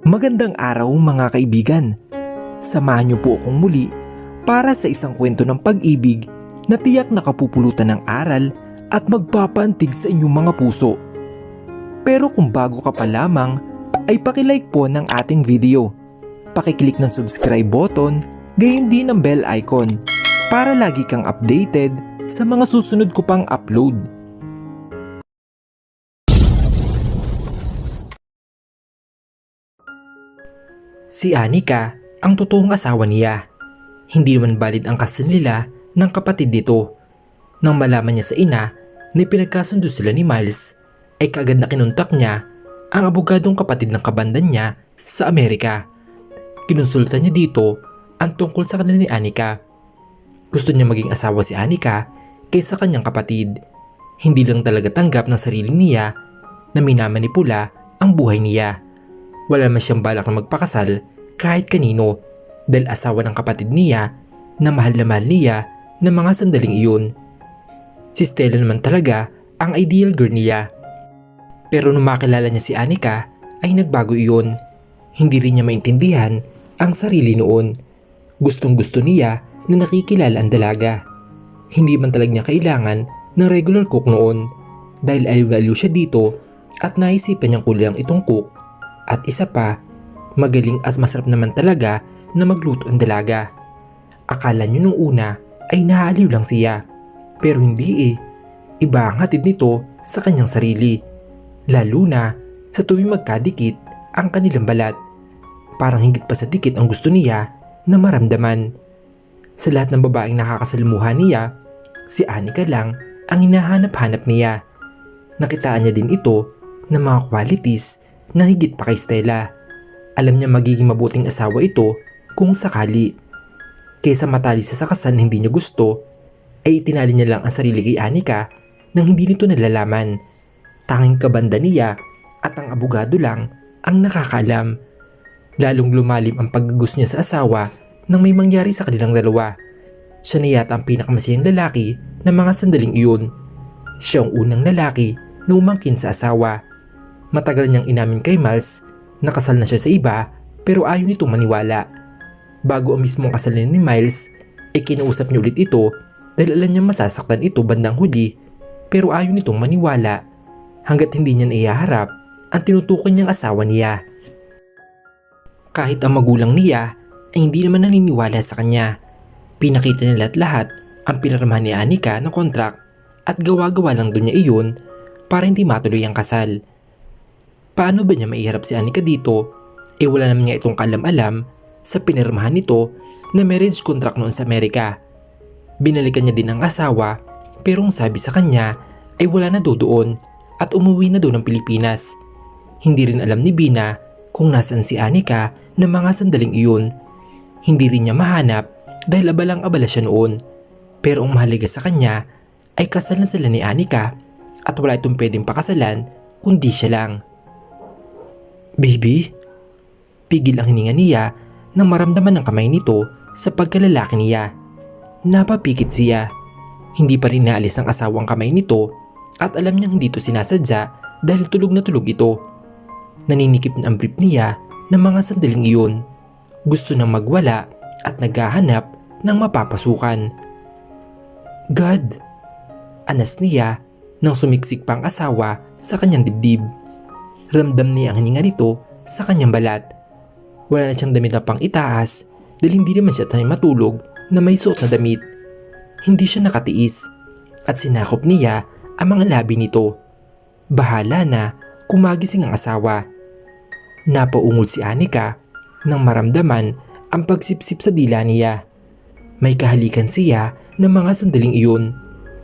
Magandang araw mga kaibigan. Samahan niyo po akong muli para sa isang kwento ng pag-ibig na tiyak na kapupulutan ng aral at magpapaantig sa inyong mga puso. Pero kung bago ka pa lamang, ay pakilike po ng ating video. Pakiclick ng subscribe button, gayon din ang bell icon para lagi kang updated sa mga susunod ko pang upload. Si Anika ang totoong asawa niya. Hindi naman valid ang kasal nila ng kapatid nito. Nang malaman niya sa ina na pinagkasundo sila ni Miles, ay kaagad na kinontak niya ang abogadong kapatid ng kabandan niya sa Amerika. Kinonsulta niya dito ang tungkol sa kanila ni Anika. Gusto niya maging asawa si Anika kaysa kanyang kapatid. Hindi lang talaga tanggap ng sarili niya na minamanipula ang buhay niya. Wala man siyang balak na magpakasal kahit kanino dahil asawa ng kapatid niya na mahal niya ng mga sandaling iyon. Si Stella naman talaga ang ideal girl niya. Pero nung makilala niya si Anika ay nagbago iyon. Hindi rin niya maintindihan ang sarili noon. Gustong gusto niya na nakikilala ang dalaga. Hindi man talaga niya kailangan ng regular cook noon dahil aliw-aliw siya dito at naisipan niyang kulang itong cook. At isa pa, magaling at masarap naman talaga na magluto ang dalaga. Akala niyo nung una ay naaliw lang siya. Pero hindi eh. Iba ang hatid nito sa kanyang sarili. Lalo na sa tuwing magkadikit ang kanilang balat. Parang higit pa sa dikit ang gusto niya na maramdaman. Sa lahat ng babaeng nakakasalamuhan niya, si Anika lang ang hinahanap-hanap niya. Nakitaan niya din ito ng mga qualities na higit pa kay Stella. Alam niya magiging mabuting asawa ito kung sakali. Kaysa matali sa kasal na hindi niya gusto, ay itinali niya lang ang sarili kay Anika nang hindi nito nalalaman. Tanging kabanda niya at ang abogado lang ang nakakaalam. Lalong lumalim ang paggusto niya sa asawa nang may mangyari sa kanilang dalawa. Siya na yata ang pinakamasayang lalaki ng mga sandaling iyon. Siya ang unang lalaki na umangkin sa asawa. Matagal niyang inamin kay Miles na kasal na siya sa iba pero ayaw nitong maniwala. Bago ang mismong kasal ni Miles, ay kinausap niya ulit ito dahil alam niya masasaktan ito bandang huli pero ayaw nitong maniwala hanggat hindi niya naiharap ang tinutukoy niyang asawa niya. Kahit ang magulang niya ay hindi naman naniniwala sa kanya. Pinakita niya lahat ang pinirmahan ni Anika ng kontrak at gawa-gawa lang doon niya iyon para hindi matuloy ang kasal. Paano ba niya maiharap si Anika dito? Wala naman niya itong kalam-alam sa pinirmahan nito na marriage contract noon sa Amerika. Binalikan niya din ang asawa pero ang sabi sa kanya ay wala na doon at umuwi na doon ng Pilipinas. Hindi rin alam ni Bina kung nasaan si Anika ng mga sandaling iyon. Hindi rin niya mahanap dahil abalang-abala siya noon. Pero ang mahalaga sa kanya ay kasal na sila ni Anika at wala itong pwedeng pakasalan kundi siya lang. Baby? Pigil ang hininga niya nang maramdaman ng kamay nito sa pagkalalaki niya. Napapikit siya. Hindi pa rin naalis ng asawang kamay nito at alam niyang hindi ito sinasadya dahil tulog na tulog ito. Naninikip na ang brief niya ng mga sandaling iyon. Gusto nang magwala at naghahanap ng mapapasukan. God! Anas niya nang sumiksik pa ang asawa sa kanyang dibdib. Ramdam niya ang hininga nito sa kanyang balat. Wala na siyang damit na pang itaas dahil hindi naman siya sanay matulog na may suot na damit. Hindi siya nakatiis at sinakop niya ang mga labi nito. Bahala na kung magising ang asawa. Napaungol si Anika nang maramdaman ang pagsipsip sa dila niya. May kahalikan siya ng mga sandaling iyon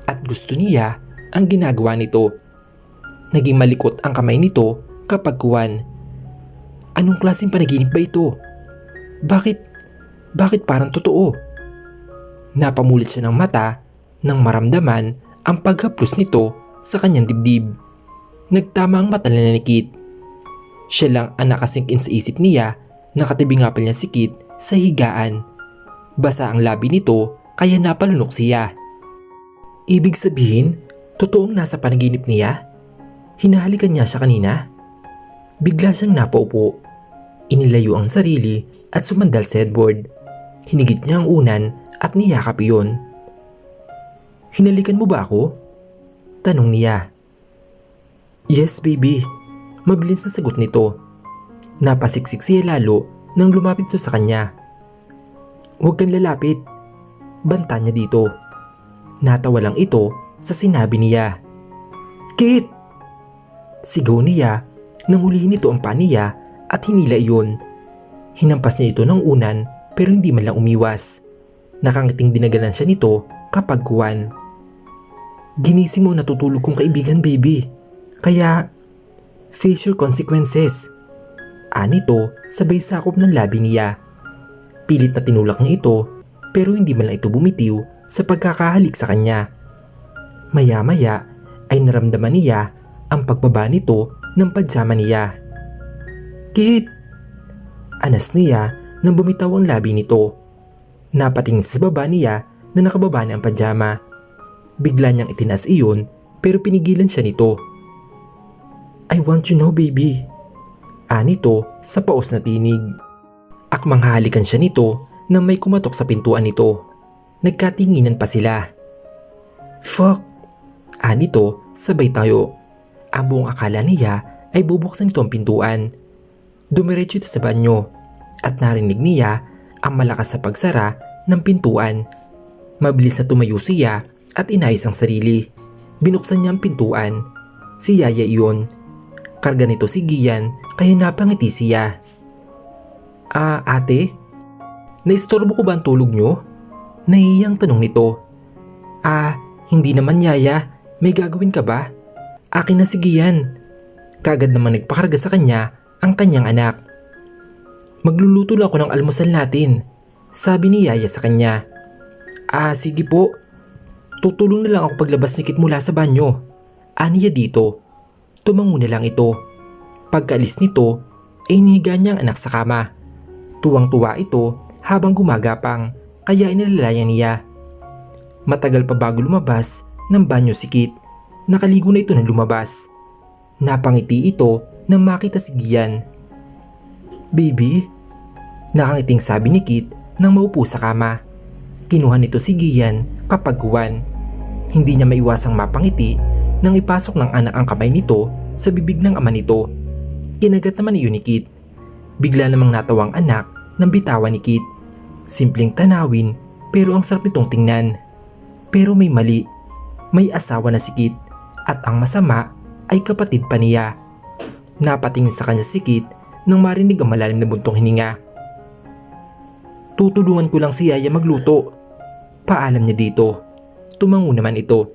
at gusto niya ang ginagawa nito. Naging malikot ang kamay nito kapag kuwan. Anong klaseng panaginip ba ito? Bakit parang totoo? Napamulit siya ng mata nang maramdaman ang paghaplos nito sa kanyang dibdib. Nagtama ang mata na nanikit. Siya lang ang nakasingkin sa isip niya. Nakatabi nga pala niya si Kit sa higaan. Basa ang labi nito kaya napalunok siya. Ibig sabihin, totoong nasa panaginip niya? Hinahalikan niya siya kanina? Bigla siyang napaupo. Inilayo ang sarili at sumandal sa headboard. Hinigit niya ang unan at niyakap iyon. "Hinalikan mo ba ako?" tanong niya. "Yes, baby." Mabilis na sagot nito. Napasiksik siya lalo nang lumapit ito sa kanya. "Huwag kang lalapit," banta niya dito. Natawa lang ito sa sinabi niya. "Kit!" Sigaw niya nang hulihin nito ang paa niya at hinila iyon. Hinampas niya ito ng unan pero hindi man lang umiwas. Nakangiting dinagalan siya nito kapag kuwan. "Ginising mo natutulog kong kaibigan, baby. Kaya face your consequences." Anito sabay sakop ng labi niya. Pilit na tinulak niya ito pero hindi man lang ito bumitiw sa pagkakahalik sa kanya. Maya-maya ay naramdaman niya ang pagbaba nito ng pajama niya. "Kit!" Anas niya nang bumitaw ang labi nito. Napatingin sa baba niya na nakababa na ang pajama. Bigla niyang itinaas iyon pero pinigilan siya nito. "I want you now, baby." Anito sa paos na tinig. Akmang hahalikan siya nito nang may kumatok sa pintuan nito. Nagkatinginan pa sila. "Fuck!" Anito sabay tayo. Ang buong akala niya ay bubuksan nito ang pintuan. Dumiretso ito sa banyo at narinig niya ang malakas na pagsara ng pintuan. Mabilis na tumayo siya at inayos ang sarili. Binuksan niya ang pintuan. Si Yaya iyon. Karga nito si Gian kaya napangiti siya. Ate? Naistorbo ko ba ang tulog nyo?" Nahihiyang tanong nito. Hindi naman Yaya. May gagawin ka ba?" "Akin na si Gian." Kagad naman nagpakarga sa kanya ang kanyang anak. "Magluluto lang ako ng almusal natin," sabi ni Yaya sa kanya. Sige po. Tutulong na lang ako paglabas ni Kit mula sa banyo." Aniya dito. Tumango na lang ito. Pagkaalis nito ay inihiga niya ang anak sa kama. Tuwang-tuwa ito habang gumagapang kaya inilalayan niya. Matagal pa bago lumabas ng banyo si Kit. Nakaligo na ito nang lumabas. Napangiti ito nang makita si Gian. "Baby?" Nakangiting sabi ni Kit nang maupo sa kama. Kinuha nito si Gian kapag kuwan. Hindi niya maiwasang mapangiti nang ipasok ng anak ang kamay nito sa bibig ng ama nito. Kinagat naman iyon ni Kit. Bigla namang natawa ang anak nang bitawan ni Kit. Simpleng tanawin pero ang sarap nitong tingnan. Pero may mali. May asawa na si Kit at ang masama ay kapatid pa niya. Napatingin sa kanya si Kit nang marinig ang malalim na buntong hininga. "Tutulungan ko lang si Yaya magluto." Paalam niya dito. Tumango naman ito.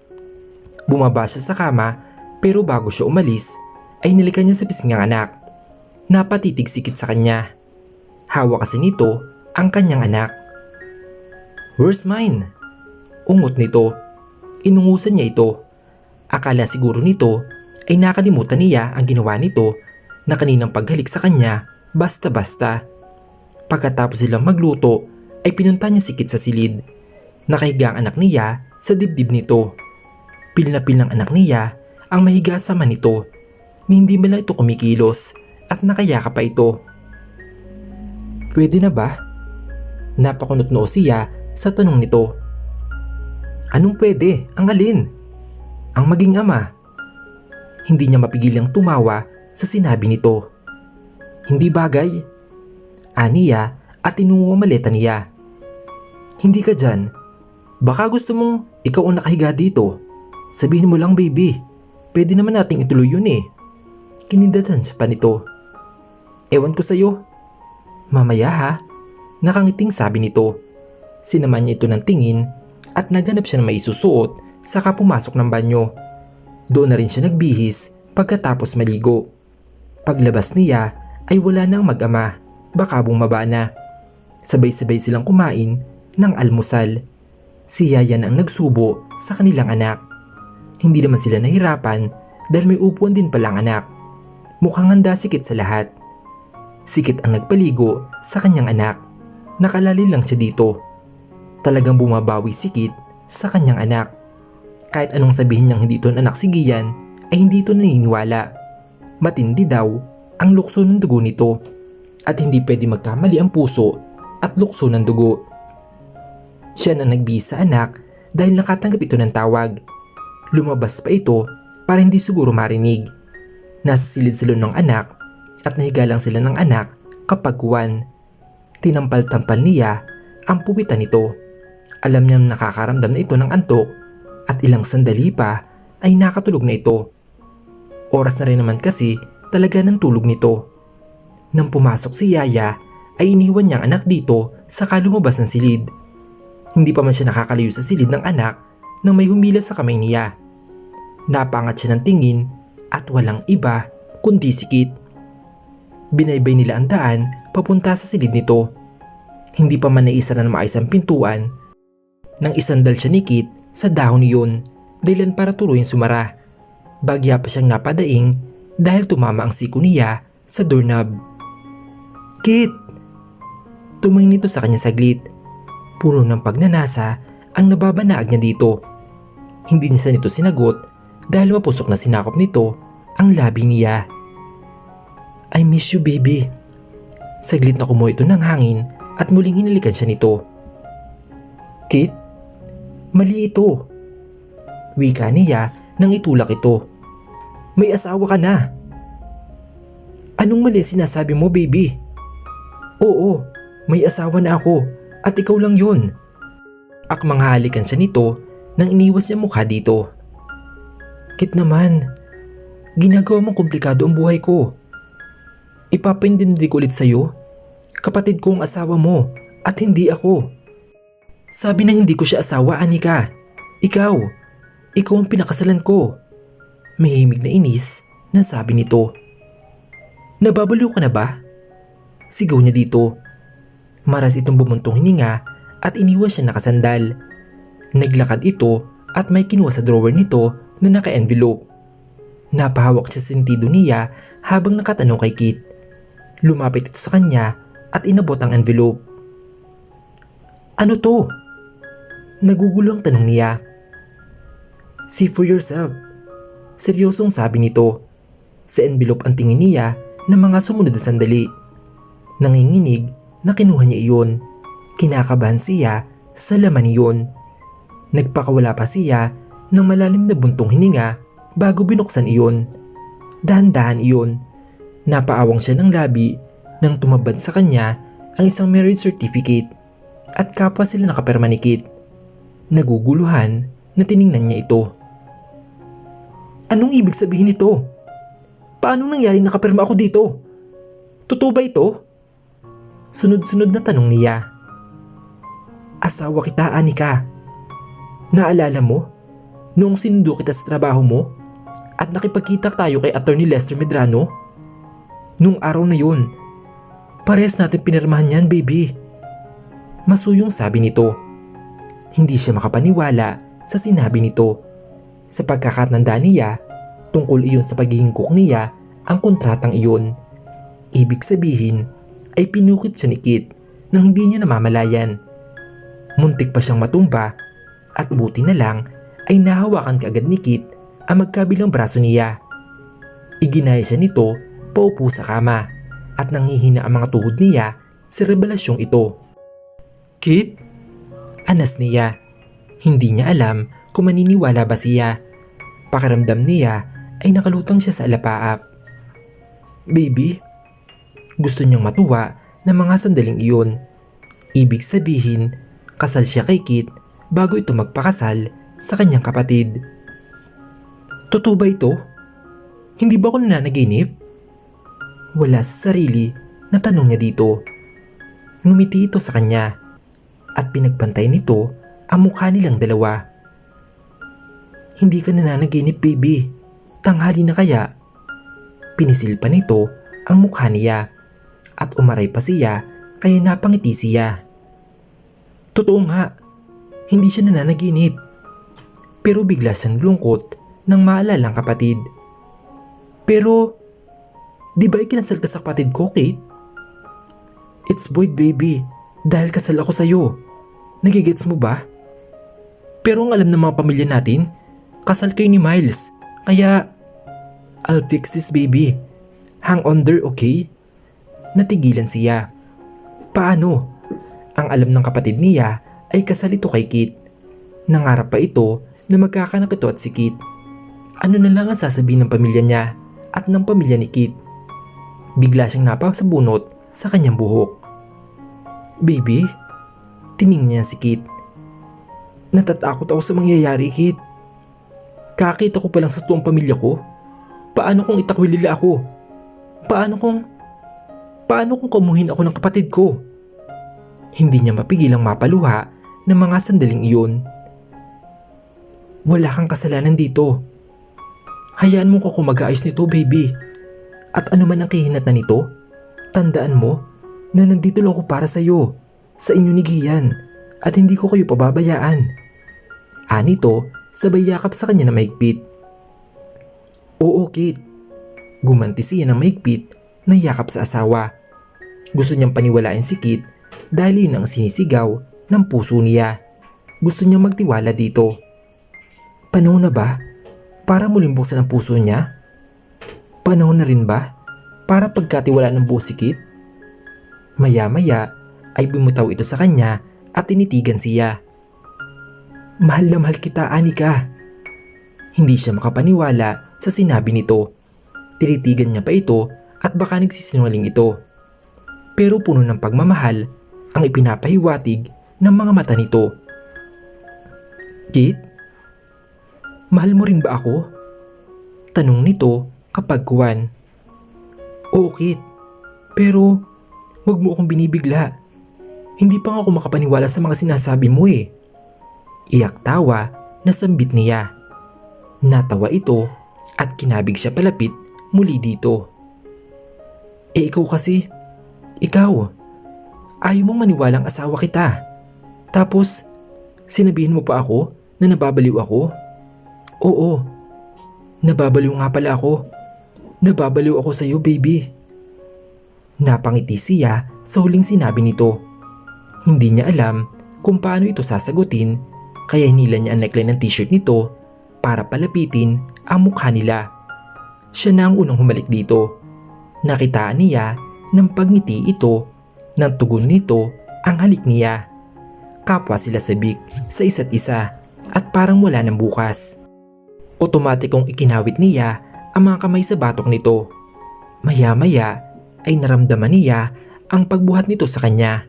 Bumaba siya sa kama pero bago siya umalis ay nilikan niya sa pisngang anak. Napatitig si Kit sa kanya. Hawak kasi nito ang kanyang anak. "Where's mine?" Ungot nito. Inungusan niya ito. Akala siguro nito ay nakalimutan niya ang ginawa nito na kaninang paghalik sa kanya basta-basta. Pagkatapos silang magluto ay pinunta niya si Kit sa silid. Nakahiga ang anak niya sa dibdib nito. Pil na pil ng anak niya ang mahiga sa man nito. Hindi man lang ito kumikilos at nakayaka pa ito. "Pwede na ba?" Napakunot-noo siya sa tanong nito. "Anong pwede? Ang alin?" "Ang maging ama." Hindi niya mapigilang tumawa sa sinabi nito. "Hindi bagay." Aniya at tinungo ang maleta niya. "Hindi ka dyan. Baka gusto mong ikaw ang nakahiga dito. Sabihin mo lang, baby. Pwede naman nating ituloy yun eh." Kinindatan sa panito. "Ewan ko sa'yo." "Mamaya ha." Nakangiting sabi nito. Sinaman niya ito ng tingin at naghanap siya ng maisusuot saka pumasok ng banyo. Doon na rin siya nagbihis pagkatapos maligo. Paglabas niya ay wala nang mag-ama, baka bumaba na. Sabay-sabay silang kumain ng almusal. Si Yaya na ang nagsubo sa kanilang anak. Hindi naman sila nahirapan dahil may upuan din palang anak. Mukhang handa si Kit sa lahat. Si Kit ang nagpaligo sa kanyang anak. Nakalali lang siya dito. Talagang bumabawi si Kit sa kanyang anak. Kahit anong sabihin niyang hindi ito anak si Gian ay hindi ito naniniwala. Matindi daw ang lukso ng dugo nito at hindi pwede magkamali ang puso at lukso ng dugo. Siya na nagbihis sa anak dahil nakatanggap ito ng tawag. Lumabas pa ito para hindi siguro marinig. Nasa silid-silid ng anak at nahiga lang sila ng anak kapag kuwan. Tinampal-tampal niya ang puwitan nito. Alam niyang nakakaramdam na ito ng antok at ilang sandali pa ay nakatulog na ito. Oras na rin naman kasi talaga ng tulog nito. Nang pumasok si Yaya ay iniwan niyang anak dito saka lumabas ng silid. Hindi pa man siya nakakalayo sa silid ng anak nang may humila sa kamay niya. Napangat siya ng tingin at walang iba kundi si Kit. Binaybay nila ang daan papunta sa silid nito. Hindi pa man naisa na maayos ang pintuan nang isandal siya ni Kit sa dahon niyon dahilan para tuloy sumara. Bagya pa siyang napadaing dahil tumama ang siko niya sa doorknob. Kit! Tumingin nito sa kanya saglit. Puno ng pagnanasa ang nababanaag niya dito. Hindi niya sa nito sinagot dahil mapusok na sinakop nito ang labi niya. I miss you, baby. Saglit na kumuha ito ng hangin at muling hinilikan siya nito. Kit? Mali ito. Wika niya nang itulak ito. May asawa ka na. Anong mali sinasabi mo, baby? Oo, may asawa na ako at ikaw lang yun. Akmang halikan siya nito nang iniwas niya mukha dito. Kit naman, ginagawa mong komplikado ang buhay ko. Ipapaintindi ko ulit sa'yo. Kapatid ko ang asawa mo at hindi ako. Sabi na hindi ko siya asawa, Anika. Ikaw ang pinakasalan ko. Mahimig na inis na sabi nito. Nababaliw ka na ba? Sigaw niya dito. Maras itong bumuntong hininga at iniwas siya nakasandal. Naglakad ito at may kinuha sa drawer nito na naka-envelope. Napahawak siya sa sentido niya habang nakatanong kay Kit. Lumapit ito sa kanya at inabot ang envelope. Ano to? Nagugulo ang tanong niya. See for yourself. Seryosong sabi nito. Sa envelope ang tingin niya ng mga sumunod na sandali. Nanginginig na kinuha niya iyon. Kinakabahan siya sa laman niyon. Nagpakawala pa siya ng malalim na buntong hininga bago binuksan iyon. Dahan-dahan iyon. Napaawang siya ng labi nang tumabad sa kanya ang isang marriage certificate at kapwa sila nakaperma ni Kit. Naguguluhan na tiningnan niya ito. Anong ibig sabihin nito? Paano nangyari nakaperma ako dito? Totoo ba ito? Sunod-sunod na tanong niya. Asawa kita, Anika. Naalala mo? Noong sinundo kita sa trabaho mo at nakipagkita tayo kay Attorney Lester Medrano? Nung araw na yun, parehas natin pinirmahan yan, baby. Masuyong sabi nito. Hindi siya makapaniwala sa sinabi nito. Sa pagkakatanda niya, tungkol iyon sa pagiging cook niya ang kontratang iyon. Ibig sabihin ay pinukit siya ni Kit nang hindi niya namamalayan. Muntik pa siyang matumba at buti na lang ay nahawakan kaagad ni Kit ang magkabilang braso niya. Iginaya siya nito paupo sa kama at nanghihina ang mga tuhod niya sa revelasyong ito. Kit? Anas niya. Hindi niya alam kung maniniwala ba siya. Pakiramdam niya ay nakalutang siya sa alapaap. Baby? Gusto niyang matuwa ng mga sandaling iyon. Ibig sabihin, kasal siya kay Kit bago ito magpakasal sa kanyang kapatid. Totoo ba ito? Hindi ba ako nananaginip? Wala sa sarili na tanong niya dito. Ngumiti ito sa kanya at pinagpantay nito ang mukha nilang dalawa. Hindi ka nananaginip, baby. Tanghali na kaya? Pinisil pa nito ang mukha niya at umaray pa siya kaya napangiti siya. Totoo nga, hindi siya nananaginip. Pero bigla siyang lungkot nang maalala ang kapatid. Pero, di ba ikinasal ka sa kapatid ko, Kate? It's Boyd, baby. Dahil kasal ako sa'yo. Nagigets mo ba? Pero ang alam ng mga pamilya natin, kasal kayo ni Miles. Kaya, I'll fix this, baby. Hang on there, okay? natigilan siya. Paano? Ang alam ng kapatid niya ay kasal ito kay Kit. Nangarap pa ito na magkakanak ito at si Kit. Ano na lang ang sasabihin ng pamilya niya at ng pamilya ni Kit? Bigla siyang napasabunot sa kanyang buhok. Baby? Tiningnan niya si Kit. Natatakot ako sa mangyayari, Kit. Kakita ko pa lang sa tuwang pamilya ko. Paano kung itakwil nila ako? Paano kung kamuhin ako ng kapatid ko? Hindi niya mapigilang mapaluha ng mga sandaling iyon. Wala kang kasalanan dito. Hayaan mo ko kung mag-aayos nito, baby. At ano man ang kahinatnan nito, tandaan mo na nandito lang ako para sa iyo, sa inyo ni Gian, at hindi ko kayo pababayaan. Anito, sabay yakap sa kanya na mahigpit. Oo, Kit. Gumanti siya ng mahigpit na yakap sa asawa. Gusto niyang paniwalain si Kit dahil yun ang sinisigaw ng puso niya. Gusto niyang magtiwala dito. Panahon na ba para muling buksan ang puso niya? Panahon na rin ba para pagkatiwala ng buo si Kit? Maya-maya ay bumutaw ito sa kanya at tinitigan siya. Mahal na mahal kita, Anika. Hindi siya makapaniwala sa sinabi nito. Tinitigan niya pa ito at baka nagsisinungaling ito. Pero puno ng pagmamahal ang ipinapahiwatig ng mga mata nito. Kit? Mahal mo rin ba ako? Tanong nito kapag kuwan. Oo, Kit. Pero wag mo akong binibigla. Hindi pa nga ako makapaniwala sa mga sinasabi mo eh. Iyak tawa na sambit niya. Natawa ito at kinabig siya palapit muli dito. Ikaw kasi, ayaw mong maniwalang asawa kita. Tapos, sinabihin mo pa ako na nababaliw ako? Oo, nababaliw nga pala ako. Nababaliw ako sa'yo, baby. Napangiti siya sa huling sinabi nito. Hindi niya alam kung paano ito sasagutin, kaya hinila niya ang neckline ng t-shirt nito para palapitin ang mukha nila. Siya na ang unang humalik dito. Nakitaan niya ng pagngiti ito, ng tugon nito ang halik niya. Kapwa sila sabik sa isa't isa at parang wala ng bukas. Otomatikong ikinawit niya ang mga kamay sa batok nito. Maya-maya ay naramdaman niya ang pagbuhat nito sa kanya.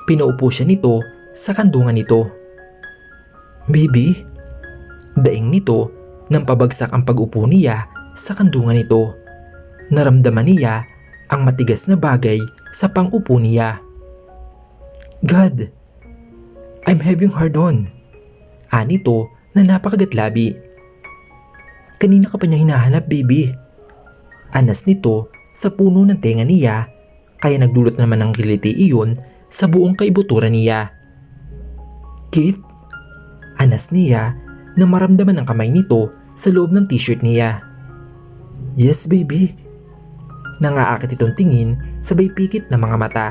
Pinaupo siya nito sa kandungan nito. Baby? Daing nito nang pabagsak ang pag-upo niya sa kandungan nito. Naramdaman niya ang matigas na bagay sa pang-upo niya. God, I'm having hard on. Anito na napakagatlabi. Kanina ka pa niya hinahanap, baby. Anas nito sa puno ng tenga niya, kaya nagdulot naman ng kiliti iyon sa buong kaibuturan niya. Kit? Anas niya na maramdaman ang kamay nito sa loob ng t-shirt niya. Yes, baby. Nangaakit itong tingin sabay pikit na mga mata.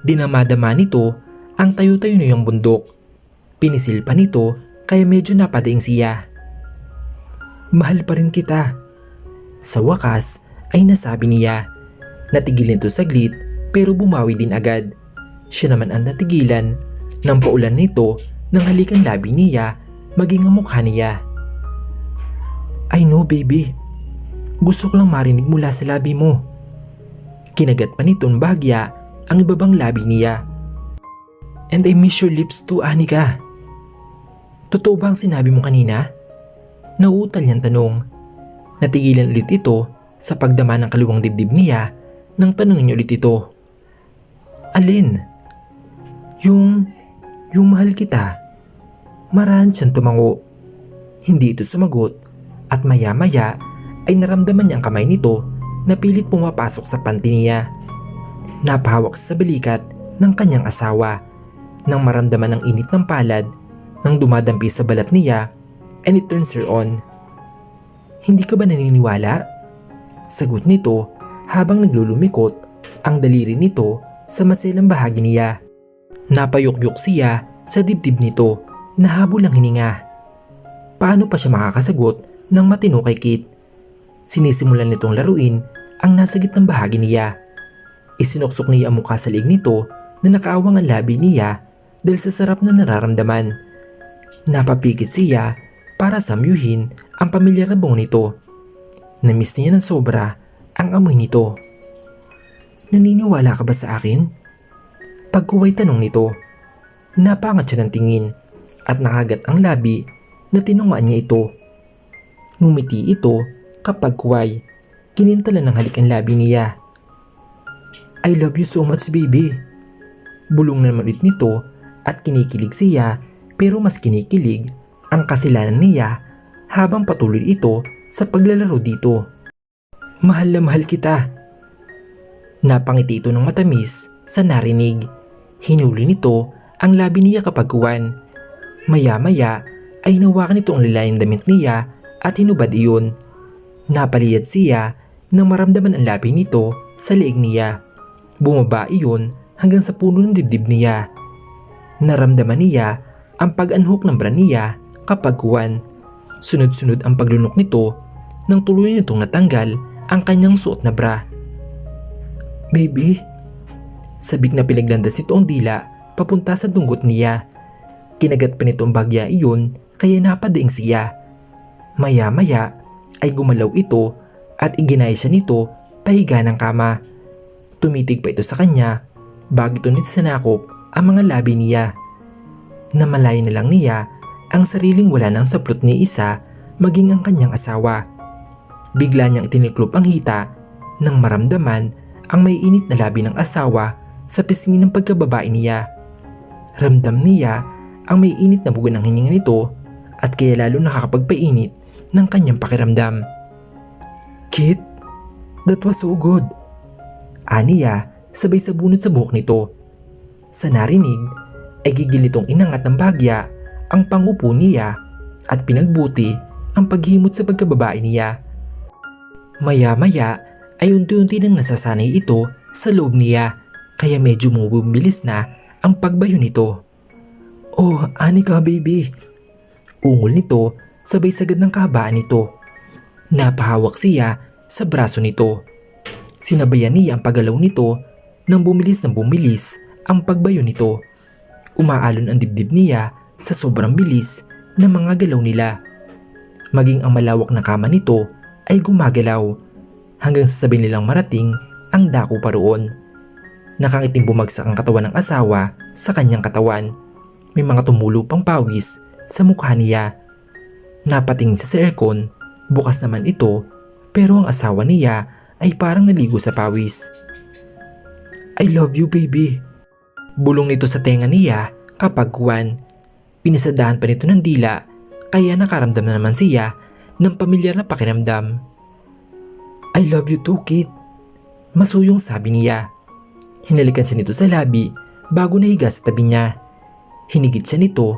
Dinamadama nito ang tayo-tayo na yung bundok. Pinisil pa nito kaya medyo napadaing siya. Mahal pa rin kita. Sa wakas ay nasabi niya. Natigil nito saglit pero bumawi din agad. Siya naman ang natigilan nang paulan nito ng halikan labi niya maging ang mukha niya. I know, baby. Gusto ko lang marinig mula sa labi mo. Kinagat pa nitong bahagya ang ibabang labi niya. And I miss your lips too, Anika. Totoo ba ang sinabi mo kanina? Nauutal niyang tanong. Natigilan ulit ito sa pagdama ng kaliwang dibdib niya nang tanungin niya ulit ito. Alin? Yung mahal kita. Marahan siyang tumango. Hindi ito sumagot at maya-maya ay naramdaman niya ang kamay nito na pilit pumapasok sa panty niya. Napahawak sa balikat ng kanyang asawa nang maramdaman ang init ng palad nang dumadampi sa balat niya and it turns her on. Hindi ka ba naniniwala? Sagot nito habang naglulumikot ang daliri nito sa maselang bahagi niya. Napayukyuk siya sa dibdib nito na habol ang hininga. Paano pa siya makakasagot ng matino kay Kit? Sinisimulan nitong laruin ang nasa gitnang bahagi niya. Isinuksok niya ang mukha sa liig nito na nakaawang ang labi niya dahil sa sarap na nararamdaman. Napapikit siya para samyuhin ang pamilyar na bango nito. Namiss niya ng sobra ang amoy nito. Naniniwala ka ba sa akin? Pagkuway tanong nito. Napangat siya ng tingin at nakagat ang labi na tinungaan niya ito. Ngumiti ito kapag kuway. Kinintalan ng halik ang labi niya. I love you so much, baby. Bulong na naman ulit nito at kinikilig siya, pero mas kinikilig ang kasilanan niya habang patuloy ito sa paglalaro dito. Mahal na mahal kita. Napangiti ito ng matamis sa narinig. Hinuli nito ang labi niya kapag kuwan. Maya-maya ay nawakan nito ang lalayang damit niya at hinubad iyon. Napaliyad siya nang maramdaman ang labi nito sa liig niya. Bumaba iyon hanggang sa puno ng dibdib niya. Naramdaman niya ang pag-anhok ng bra niya kapag kuwan. Sunod-sunod ang paglunok nito nang tuloy nitong natanggal ang kanyang suot na bra. Baby? Sabik na pinaglandas ito ang dila papunta sa dunggot niya. Kinagat pa nito ang bagya iyon kaya napadaing siya. Maya-maya ay gumalaw ito at iginaya siya nito pahiga ng kama. Tumitig pa ito sa kanya bago ito nito sinakop ang mga labi niya. Namalayan na lang niya ang sariling wala ng saplot ni isa maging ang kanyang asawa. Bigla niyang itiniklop ang hita nang maramdaman ang may init na labi ng asawa sa pisngi ng pagkababae niya. Ramdam niya ang may init na buga ng hininga nito at kaya lalo nakakapagpainit ng kanyang pakiramdam. Kit, that was so good. Aniya sabay sa bunot sa buhok nito. Sa narinig ay gigil nitong inangat ng bagya ang pangupo niya at pinagbuti ang paghimot sa pagkababae niya. Maya-maya ay unti-unti nang nasasanay ito sa loob niya kaya medyo bumubilis na ang pagbayo nito. Oh, ani ka baby. Ungol nito sabay sagad ng kahabaan nito. Napahawak siya sa braso nito. Sinabayan niya ang paggalaw nito nang bumilis ang pagbayo nito. Umaalon ang dibdib niya sa sobrang bilis ng mga galaw nila. Maging ang malawak na kama nito ay gumagalaw hanggang sa sabi nilang marating ang dako pa roon. Nakangiting bumagsak ang katawan ng asawa sa kanyang katawan. May mga tumulo pang pawis sa mukha niya. Napatingin sa aircon, bukas naman ito pero ang asawa niya ay parang naligo sa pawis. I love you baby. Bulong nito sa tenga niya kapag kuwan. Pinasadahan pa nito ng dila kaya nakaramdam na naman siya ng pamilyar na pakiramdam. I love you too, Kit. Masuyong sabi niya. Hinalikan siya nito sa labi bago nahiga sa tabi niya. Hinigit siya nito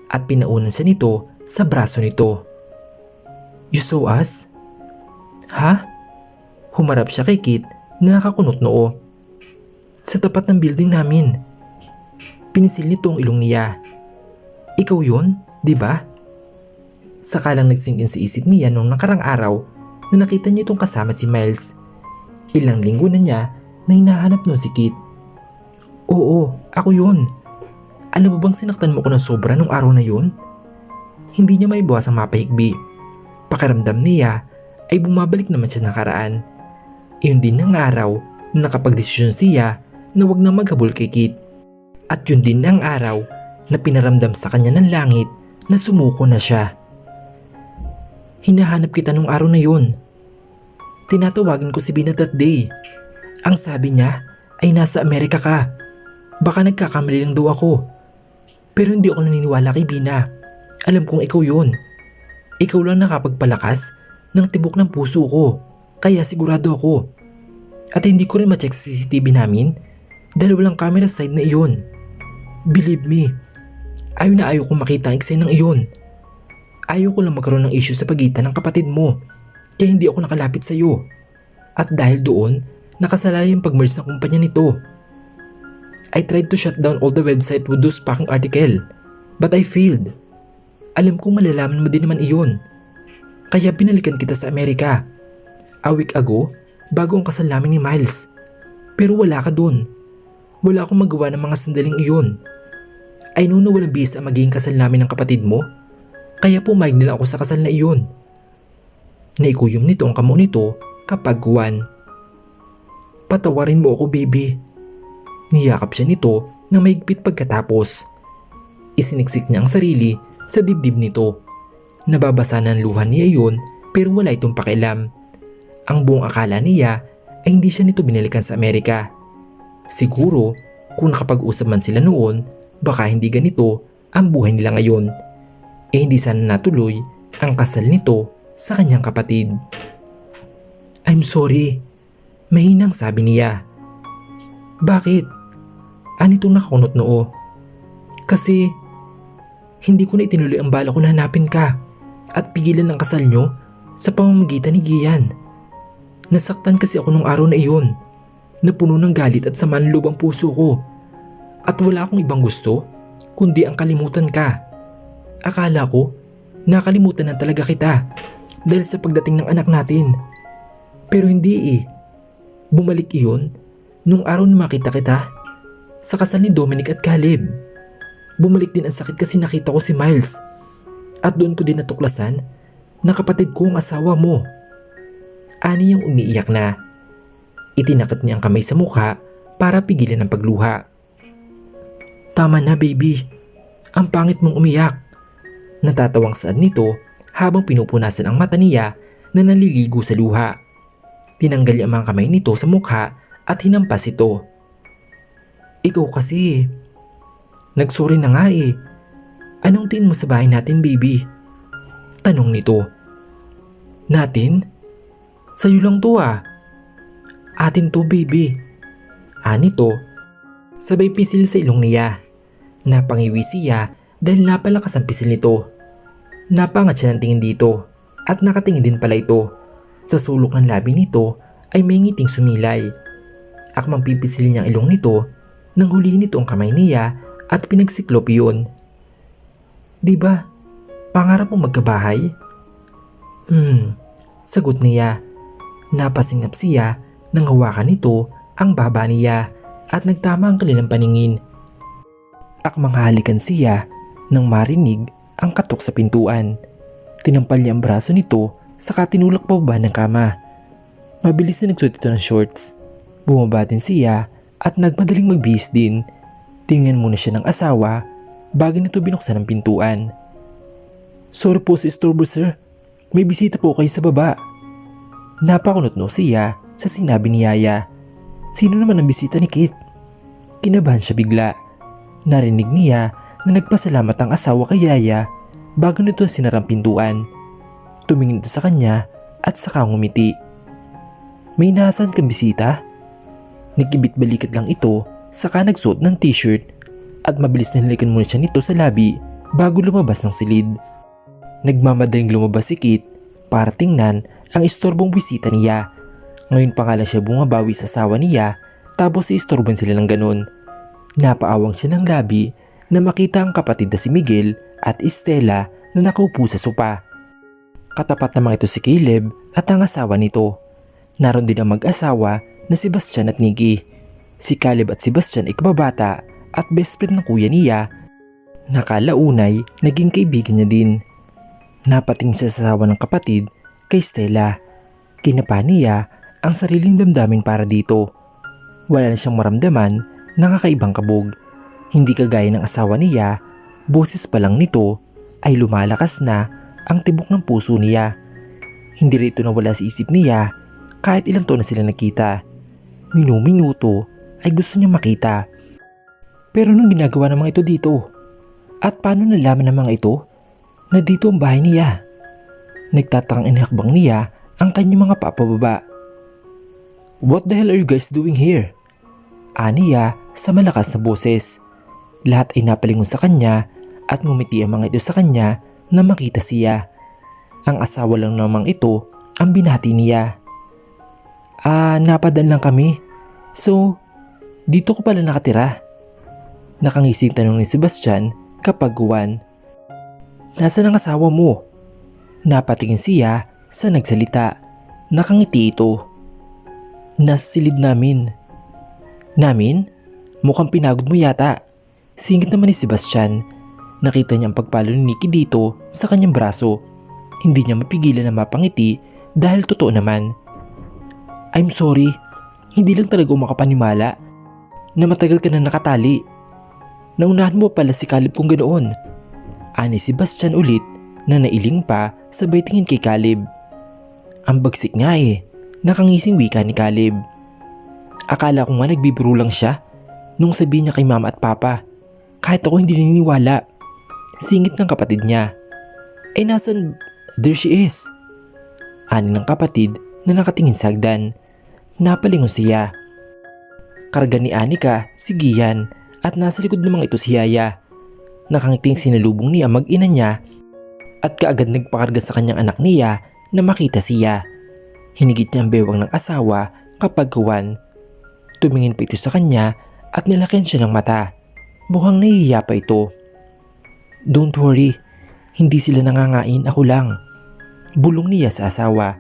at pinaunan siya nito sa braso nito. You saw us? Ha? Humarap siya kay Kit na nakakunot noo. Sa tapat ng building namin. Pinisil nito ang ilong niya. Ikaw yun, di ba? Sakalang nagsink in sa isip niya nung nakarang araw na nakita niya itong kasama si Miles. Ilang linggo na niya na hinahanap nun si Kit. Oo, ako yun. Alam mo bang sinaktan mo ko ng sobra nung araw na yun? Hindi niya maibawas ang mapahigbi. Pakiramdam niya ay bumabalik naman siya nakaraan. Iyon din ang araw na nakapagdesisyon siya na wag na maghabol kay Kit. At yun din ang araw na pinaramdam sa kanya ng langit na sumuko na siya. Hinahanap kita nung araw na yun. Tinatawagan ko si Bina that day. Ang sabi niya ay nasa Amerika ka. Baka nagkakamali lang daw ako. Pero hindi ako naniniwala kay Bina. Alam kong ikaw yun. Ikaw lang nakapagpalakas ng tibok ng puso ko. Kaya sigurado ako. At hindi ko rin ma-check sa CCTV namin dahil walang camera side na iyon. Believe me, ayaw na ayaw kong makita ang eksena ng iyon. Ayaw ko lang magkaroon ng issue sa pagitan ng kapatid mo kaya hindi ako nakalapit sa iyo. At dahil doon, nakasalala yung pag-merge ng kumpanya nito. I tried to shut down all the website with those packing article but I failed. Alam kong malalaman mo din naman iyon. Kaya binalikan kita sa Amerika. A week ago, bago ang kasal namin ni Miles. Pero wala ka dun. Wala akong magawa ng mga sandaling iyon. I know na walang bihis ang magiging kasal namin ng kapatid mo. Kaya pumayag nila ako sa kasal na iyon. Naikuyom nito ang kamao nito kapag Juan. Patawarin mo ako, baby. Niyakap siya nito na mahigpit pagkatapos. Isiniksik niya ang sarili sa dibdib nito. Nababasa ng luha niya iyon pero wala itong pakialam. Ang buong akala niya ay hindi siya nito binalikan sa Amerika. Siguro kung nakapag-usap man sila noon, baka hindi ganito ang buhay nila ngayon. Hindi sana natuloy ang kasal nito sa kanyang kapatid. I'm sorry, mahinang sabi niya. Bakit? Anitong nakakunot noo? Kasi hindi ko na itinuloy ang bala ko na hanapin ka at pigilan ang kasal nyo sa pamamagitan ni Gian. Nasaktan kasi ako nung araw na iyon. Napuno ng galit at sama ng loob ang puso ko. At wala akong ibang gusto kundi ang kalimutan ka. Akala ko nakalimutan na talaga kita dahil sa pagdating ng anak natin. Pero hindi eh. Bumalik iyon nung araw na makita kita sa kasal ni Dominic at Caleb. Bumalik din ang sakit kasi nakita ko si Miles. At doon ko din natuklasan na kapatid ko ang asawa mo. Ani ang umiiyak na. Itinakip niya ang kamay sa mukha para pigilan ang pagluha. Tama na, baby. Ang pangit mong umiyak. Natatawang saad nito habang pinupunasan ang mata niya na naliligo sa luha. Tinanggal niya ang mga kamay nito sa mukha at hinampas ito. Ikaw kasi. Nagsorry na nga eh. Anong tingin mo sa bahay natin, baby? Tanong nito. Natin? Sa'yo lang to ah. Atin to, baby. Anito. Sabay pisil sa ilong niya. Napangiwi siya dahil napalakas ang pisil nito. Napangat siya ng tingin dito at nakatingin din pala ito. Sa sulok ng labi nito ay may ngiting sumilay. Akmang pipisil niyang ilong nito nang hulihin nito ang kamay niya at pinagsiklop iyon. Diba, pangarap mong magkabahay? Sagot niya. Napasingap siya nang hawakan nito ang baba niya at nagtama ang kanilang paningin. Akmang halikan siya nang marinig ang katok sa pintuan. Tinampal niya ang braso nito saka tinulak pababa ng kama. Mabilis na nagsuot ito ng shorts. Bumaba din siya at nagmadaling magbihis din. Tingnan muna siya ng asawa bago nito binuksan ang pintuan. Sorry po si Storber sir. May bisita po kayo sa baba. Napakunot-no siya sa sinabi ni Yaya. Sino naman ang bisita ni Kit? Kinabahan siya bigla. Narinig niya na nagpasalamat ang asawa kay Yaya bago nito sinarang pintuan. Tumingin ito sa kanya at saka ngumiti. May inaasahan kang bisita? Nagkibit balikat lang ito saka nagsuot ng t-shirt at mabilis na hilikan muna siya nito sa labi bago lumabas ng silid. Nagmamadaling lumabas si Kit para tingnan ang istorbong bisita niya. Ngayon pa nga lang siya bumabawi sa asawa niya tapos iistorban sila ng ganun. Napaawang siya ng labi na makita ang kapatid na si Miguel at Estela na nakaupo sa sopa. Katapat naman ito si Caleb at ang asawa nito. Naroon din ang mag-asawa na si Bastian at Nikki. Si Caleb at si Bastian ay kababata at best friend ng kuya niya. Nakalaunay, naging kaibigan niya din. Napating siya sa asawa ng kapatid kay Stella. Kinapa niya ang sariling damdamin para dito. Wala na siyang maramdaman ng kakaibang kabog. Hindi kagaya ng asawa niya, boses pa lang nito ay lumalakas na ang tibok ng puso niya. Hindi rito nawala sa isip niya kahit ilang taon na sila nakita. Minu-minuto ay gusto niya makita. Pero anong ginagawa ng mga ito dito? At paano nalaman ng mga ito na dito ang bahay niya? Nagtatakang inihakbang niya ang kanyang mga papababa. What the hell are you guys doing here? Aniya sa malakas na boses. Lahat ay napalingon sa kanya at ngumiti ang mga ito sa kanya na makita siya. Ang asawa lang namang ito ang binati niya. Napadan lang kami. So, dito ko pala nakatira. Nakangising tanong ni Sebastian kapag Juan. Nasaan ang asawa mo? Napatingin siya sa nagsalita. Nakangiti ito. Nasa silid namin. Namin? Mukhang pinagod mo yata. Singit naman ni Sebastian. Nakita niya ang pagpalo ni Nikki dito sa kanyang braso. Hindi niya mapigilan na mapangiti dahil totoo naman. I'm sorry. Hindi lang talaga makapaniwala na matagal ka na nakatali. Naunahan mo pala si Caleb kung ganoon. Ani Sebastian ulit na nailing pa sabay tingin kay Caleb. Ang bagsik nga eh. Nakangising wika ni Caleb. Akala ko nga nagbibiro lang siya nung sabihin niya kay mama at papa. Kahit ako hindi naniniwala. Singit ng kapatid niya. Eh nasan? There she is. Ani ng kapatid na nakatingin sa hagdan. Napalingon siya. Karga ni Anika si Gian at nasa likod namang ito si Yaya. Nakangiting sinalubong niya mag-ina niya at kaagad nagpakarga sa kanyang anak niya na makita siya. Hinigit niya ang bewang ng asawa kapag kuwan. Tumingin pa ito sa kanya at nilakyan siya ng mata. Mukhang nahihiya pa ito. Don't worry, hindi sila nangangain, ako lang. Bulong niya sa asawa.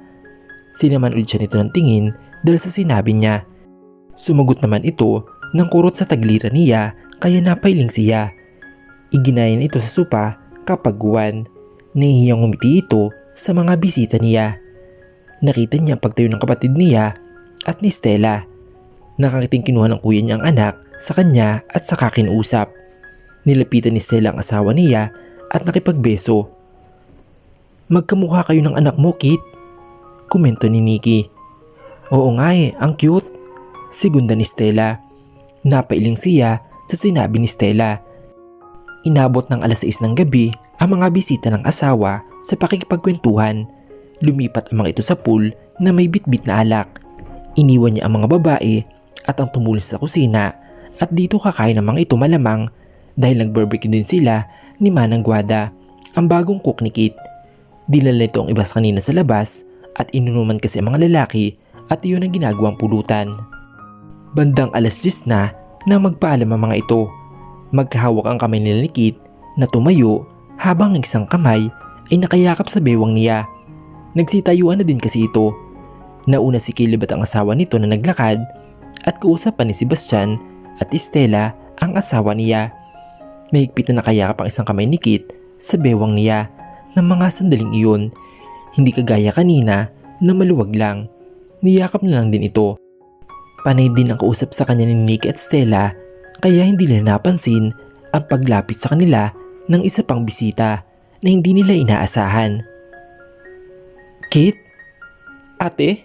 Sinaman ulit siya nito ng tingin dahil sa sinabi niya. Sumagot naman ito ng kurot sa tagliran niya kaya napailing siya. Iginayan ito sa sopa kapag guwan. Nahihiyang umiti ito sa mga bisita niya. Nakita niya ang pagtayo ng kapatid niya at ni Stella. Nakangiting kinuha ng kuya niya ang anak sa kanya at saka kinuusap. Nilapitan ni Stella ang asawa niya at nakipagbeso. Magkamukha kayo ng anak mo, Kit. Komento ni Nikki. Oo nga eh, ang cute. Segunda ni Stella. Napailing siya sa sinabi ni Stella. Inabot ng 6:00 ng gabi ang mga bisita ng asawa sa pakikipagkwentuhan. Lumipat ang mga ito sa pool na may bitbit na alak. Iniwan niya ang mga babae at ang tumulis sa kusina at dito kakain ng mga ito malamang dahil nag-barbecue din sila ni Manang Guada, ang bagong cook ni Kit. Dinala nito ang ibas kanina sa labas at inunuman kasi ang mga lalaki at iyon ang ginagawang pulutan. Bandang 10:00 na magpaalam ang mga ito. Magkahawak ang kamay nila ni Kit na tumayo habang ang isang kamay ay nakayakap sa bewang niya. Nagsitayuan na din kasi ito. Nauna si Caleb at ang asawa nito na naglakad at kausap pa ni Sebastian at Stella ang asawa niya. Mahigpit na nakayakap ang isang kamay ni Kit sa bewang niya ng mga sandaling iyon. Hindi kagaya kanina na maluwag lang. Niyakap na lang din ito. Panay din ang kausap sa kanya ni Nick at Stella kaya hindi nila napansin ang paglapit sa kanila ng isa pang bisita na hindi nila inaasahan. Kit? Ate?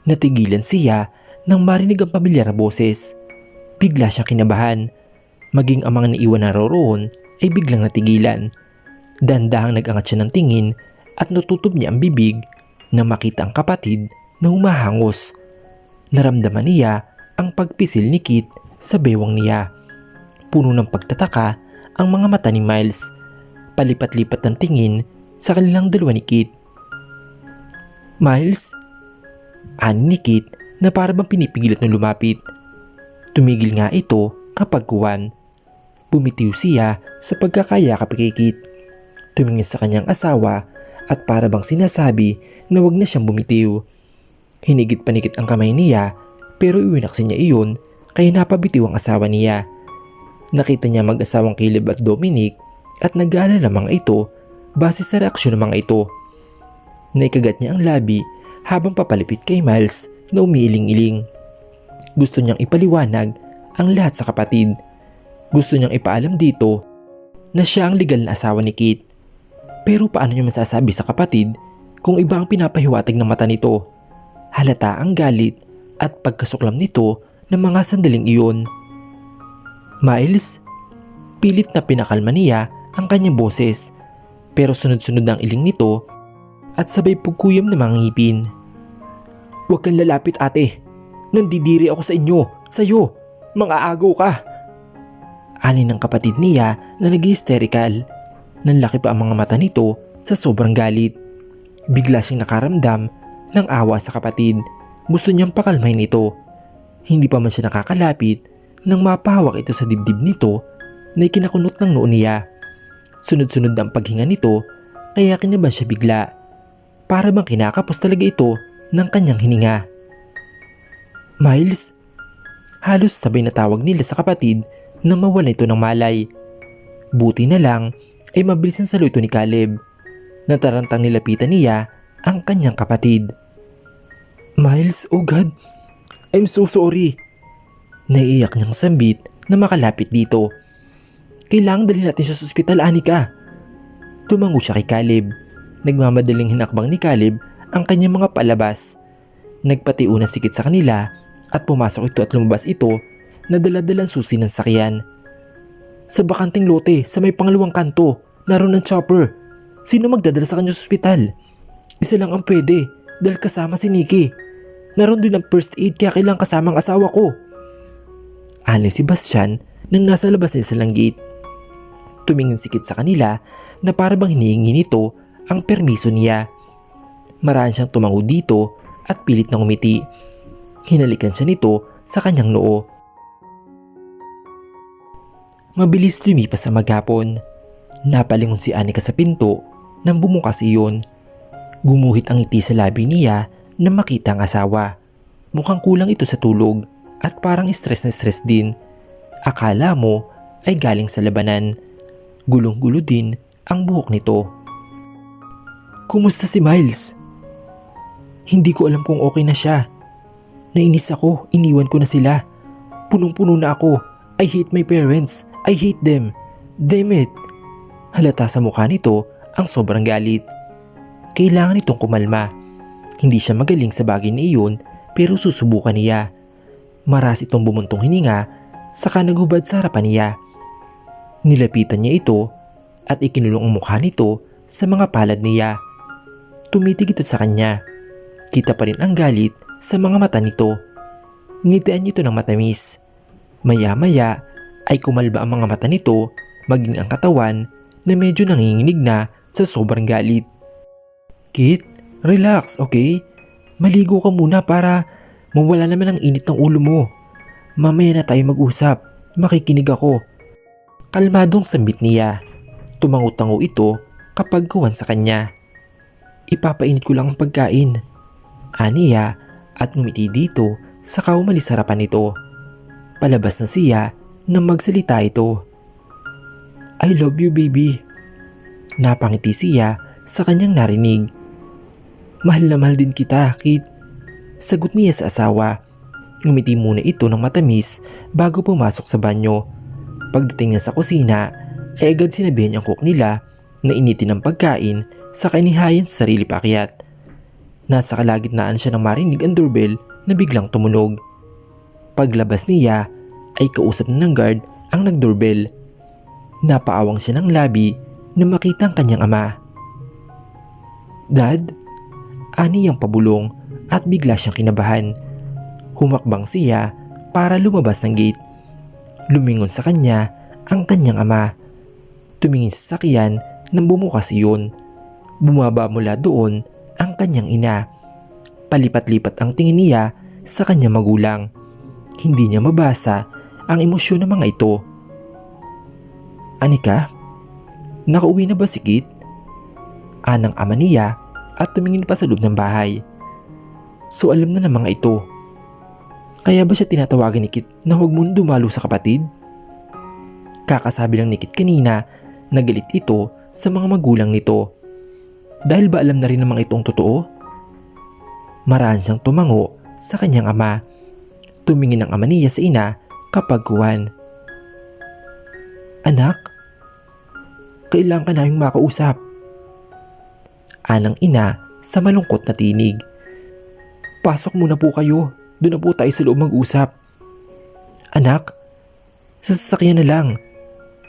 Natigilan siya nang marinig ang pamilyar na boses. Bigla siyang kinabahan. Maging ang mga naiwan na roon ay biglang natigilan. Dandahang nag-angat siya ng tingin at natutob niya ang bibig nang makita ang kapatid na humahangos. Naramdaman niya ang pagpisil ni Kit sa bewang niya. Puno ng pagtataka ang mga mata ni Miles. Palipat-lipat ng tingin sa kanilang dalawa ni Kit. Miles? Ani ni Kit na para bang pinipigilat na lumapit. Tumigil nga ito kapag kuwan. Bumitiw siya sa pagkakayakap kay Kit. Tumingin sa kanyang asawa at para bang sinasabi na wag na siyang bumitiw. Hinigit panikit ang kamay niya pero iwinaksin niya iyon kaya napabitiw ang asawa niya. Nakita niya mag-asawang Caleb at Dominic at nag-aalala mga ito base sa reaksyon ng mga ito. Naikagat niya ang labi habang papalipit kay Miles na umiiling-iling. Gusto niyang ipaliwanag ang lahat sa kapatid. Gusto niyang ipaalam dito na siya ang legal na asawa ni Kit. Pero paano niya masasabi sa kapatid kung iba ang pinapahiwatig ng mata nito? Halata ang galit at pagkasuklam nito ng mga sandaling iyon. Miles? Pilit na pinakalma niya ang kanyang boses pero sunod-sunod ang iling nito at sabay pugkuyom ng mga ngipin. Huwag kang lalapit ate. Nandidiri ako sa inyo, sa'yo. Mga agaw ka. Ani ng kapatid niya na nag-hysterical. Nanlaki pa ang mga mata nito sa sobrang galit. Bigla siyang nakaramdam ng awa sa kapatid. Gusto niyang pakalmahin ito. Hindi pa man siya nakakalapit nang mapahawak ito sa dibdib nito na ikinakunot ng noo niya. Sunod-sunod ang paghinga nito kaya kinabahan siya bigla. Para bang kinakapos talaga ito ng kanyang hininga. Miles? Halos sabay na tawag nila sa kapatid nang mawala ito ng malay. Buti na lang ay mabilis ang salo ito ni Caleb. Natarantang nilapitan niya ang kanyang kapatid. Miles, oh God, I'm so sorry. Naiiyak niyang sambit na makalapit dito. Kailangang dalhin natin siya sa ospital, Anika. Tumango siya kay Caleb. Nagmamadaling hinakbang ni Caleb ang kanyang mga palabas. Nagpatiuna sikit sa kanila at pumasok ito at lumabas ito na daladalang susi ng sakyan. Sa bakanting lote sa may pangalawang kanto, naroon ang chopper. Sino magdadala sa kanya sa ospital? Isa lang ang pwede dahil kasama si Nikki. Naroon din ang first aid kaya kailangang kasama ang asawa ko. Ani si Bastian nang nasa labas nila silang gate. Tumingin sikit sa kanila na para bang hinihingi nito ang permiso niya. Maraan siyang tumango dito at pilit na ngumiti. Hinalikan siya nito sa kanyang noo. Mabilis lumipas ang maghapon. Napalingon si Anika sa pinto nang bumukas iyon. Gumuhit ang ngiti sa labi niya na makita ang asawa. Mukhang kulang ito sa tulog at parang stress na stress din. Akala mo ay galing sa labanan. Gulong-gulo din ang buhok nito. Kumusta si Miles? Hindi ko alam kung okay na siya. Nainis ako, iniwan ko na sila. Punong-puno na ako. I hate my parents. I hate them. Damn it. Halata sa mukha nito ang sobrang galit. Kailangan itong kumalma. Hindi siya magaling sa bagay na iyon pero susubukan niya. Maras itong bumuntong hininga saka naghubad sa harapan niya. Nilapitan niya ito at ikinulong ang mukha nito sa mga palad niya. Tumitig ito sa kanya. Kita pa rin ang galit sa mga mata nito. Ngitian niya ito ng matamis. Maya-maya ay kumalba ang mga mata nito maging ang katawan na medyo nanginginig na sa sobrang galit. Kit, relax, okay? Maligo ka muna para mawala naman ang init ng ulo mo. Mamaya na tayo mag-usap. Makikinig ako. Kalmadong sambit niya. Tumango-tango ito kapag kuwan sa kanya. Ipapainit ko lang ang pagkain. Aniya at ngumiti dito saka umalis sa harapan nito. Palabas na siya nang magsalita ito. I love you, baby. Napangiti siya sa kanyang narinig. Mahal na mahal din kita, Kit. Sagot niya sa asawa. Ngumiti muna ito ng matamis bago pumasok sa banyo. Pagdating niya sa kusina ay agad sinabihan ang cook nila na initin ang pagkain sa kanihayan sa sarili paakyat. Nasa kalagitnaan siya nang marinig ang doorbell na biglang tumunog. Paglabas niya ay kausap na ng guard ang nagdoorbell. Napaawang siya ng labi na makita ang kanyang ama. Dad? Ani ang pabulong at bigla siyang kinabahan. Humakbang siya para lumabas ng gate. Lumingon sa kanya ang kanyang ama. Tumingin sa sakyan nang bumukas iyon. Bumaba mula doon ang kanyang ina. Palipat-lipat ang tingin niya sa kanyang magulang. Hindi niya mabasa ang emosyon ng mga ito. Anika, nakauwi na ba si Kit? Anang ama niya at tumingin pa sa loob ng bahay. So alam na ng mga ito. Kaya ba siya tinatawagan ni Kit na huwag mong dumalo sa kapatid? Kakasabi lang ni Kit kanina na galit ito sa mga magulang nito. Dahil ba alam na rin ng mga itong totoo? Maraan siyang tumango sa kanyang ama. Tumingin ang ama niya sa ina kapag kuwan. Anak, kailangan ka naming makausap. Anang ina sa malungkot na tinig. Pasok muna po kayo. Doon na po tayo sa loob mag-usap. Anak, sa sasakyan na lang.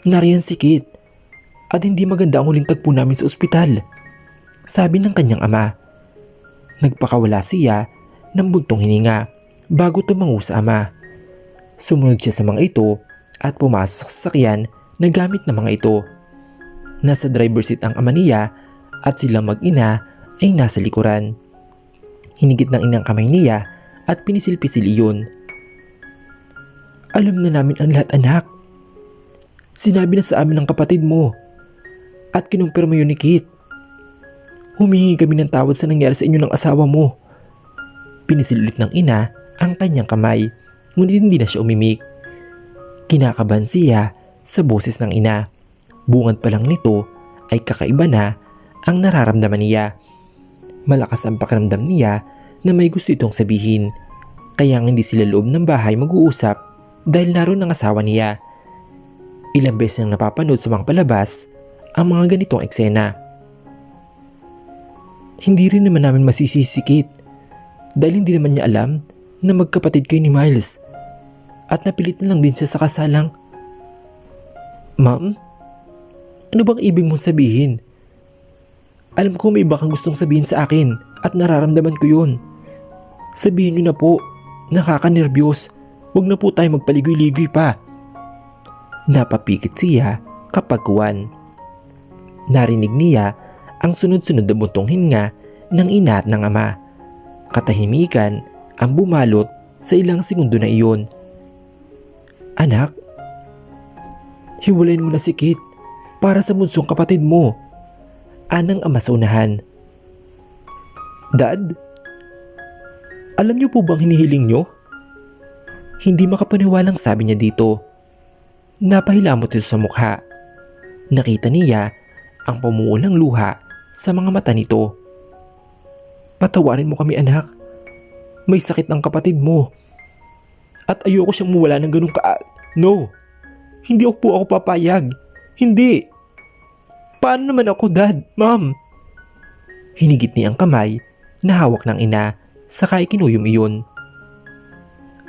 Nariyan si Kit. At hindi maganda ang huling tagpo namin sa ospital. Sabi ng kanyang ama. Nagpakawala siya ng buntong hininga bago tumango sa ama. Sumunod siya sa mga ito at pumasok sa sasakyan na gamit ng mga ito. Nasa driver seat ang ama niya at silang mag-ina ay nasa likuran. Hinigit ng inang kamay niya at pinisil-pisil iyon. Alam na namin ang lahat, anak. Sinabi na sa amin ng kapatid mo at kinumpirma yun ni Kit. Humingi kami ng tawad sa nangyari sa inyo ng asawa mo. Pinisil ulit ng ina ang kanyang kamay ngunit hindi na siya umimik. Kinakabahan siya sa boses ng ina. Bungad pa lang nito ay kakaiba na ang nararamdaman niya. Malakas ang pakiramdam niya na may gusto itong sabihin. Kaya hindi sila loob ng bahay mag-uusap dahil naroon ang asawa niya. Ilang beses nang napapanood sa mga palabas ang mga ganitong eksena. Hindi rin naman namin masisisikit dahil hindi naman niya alam na magkapatid kayo ni Miles at napilit na lang din siya sa kasalang. Ma'am, ano bang ibig mong sabihin? Alam ko may iba kang gustong sabihin sa akin at nararamdaman ko yun. Sabihin niyo na po, nakakanerbiyos. Huwag na po tayo magpaligoy-ligoy pa. Napapikit siya kapag kuwan. Narinig niya ang sunod-sunod na buntong hinga ng ina at ng ama. Katahimikan ang bumalot sa ilang segundo na iyon. Anak, hiwalayin mo na si Kit para sa bunsong kapatid mo. Anang ama sa unahan. Dad, alam niyo po bang hinihiling niyo? Hindi makapaniwalang sabi niya dito. Napahilamot ito sa mukha. Nakita niya ang pumuulang luha sa mga mata nito. Patawarin mo kami anak. May sakit ang kapatid mo. At ayoko siyang mawala ng ganung No! Hindi po ako papayag. Hindi! Paano naman ako, Dad? Ma'am? Hinigit niya ang kamay na hawak ng ina saka ikinuyom iyon.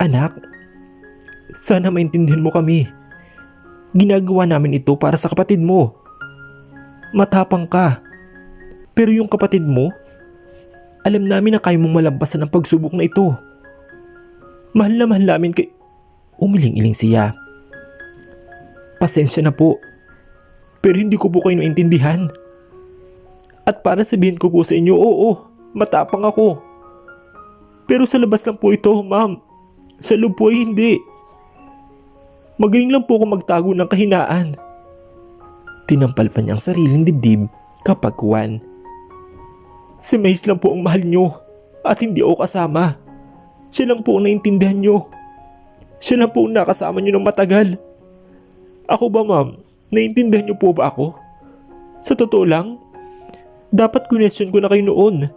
Anak, sana maintindihan mo kami. Ginagawa namin ito para sa kapatid mo. Matapang ka. Pero yung kapatid mo, alam namin na kaya mong malampasan ang pagsubok na ito. Mahal na mahal namin kay... Umiling-iling siya. Pasensya na po. Pero hindi ko po kayo naintindihan. At para sabihin ko po sa inyo, oo, matapang ako. Pero sa labas lang po ito, ma'am. Sa loob po ay hindi. Magaling lang po ako magtago ng kahinaan. Tinampal pa niya ang sariling dibdib kapag kuwan. Si Mace lang po ang mahal nyo at hindi ako kasama. Siya lang po ang naintindihan nyo. Siya lang po ang nakasama nyo ng matagal. Ako ba ma'am, naintindihan nyo po ba ako? Sa totoo lang, dapat question ko na kayo noon.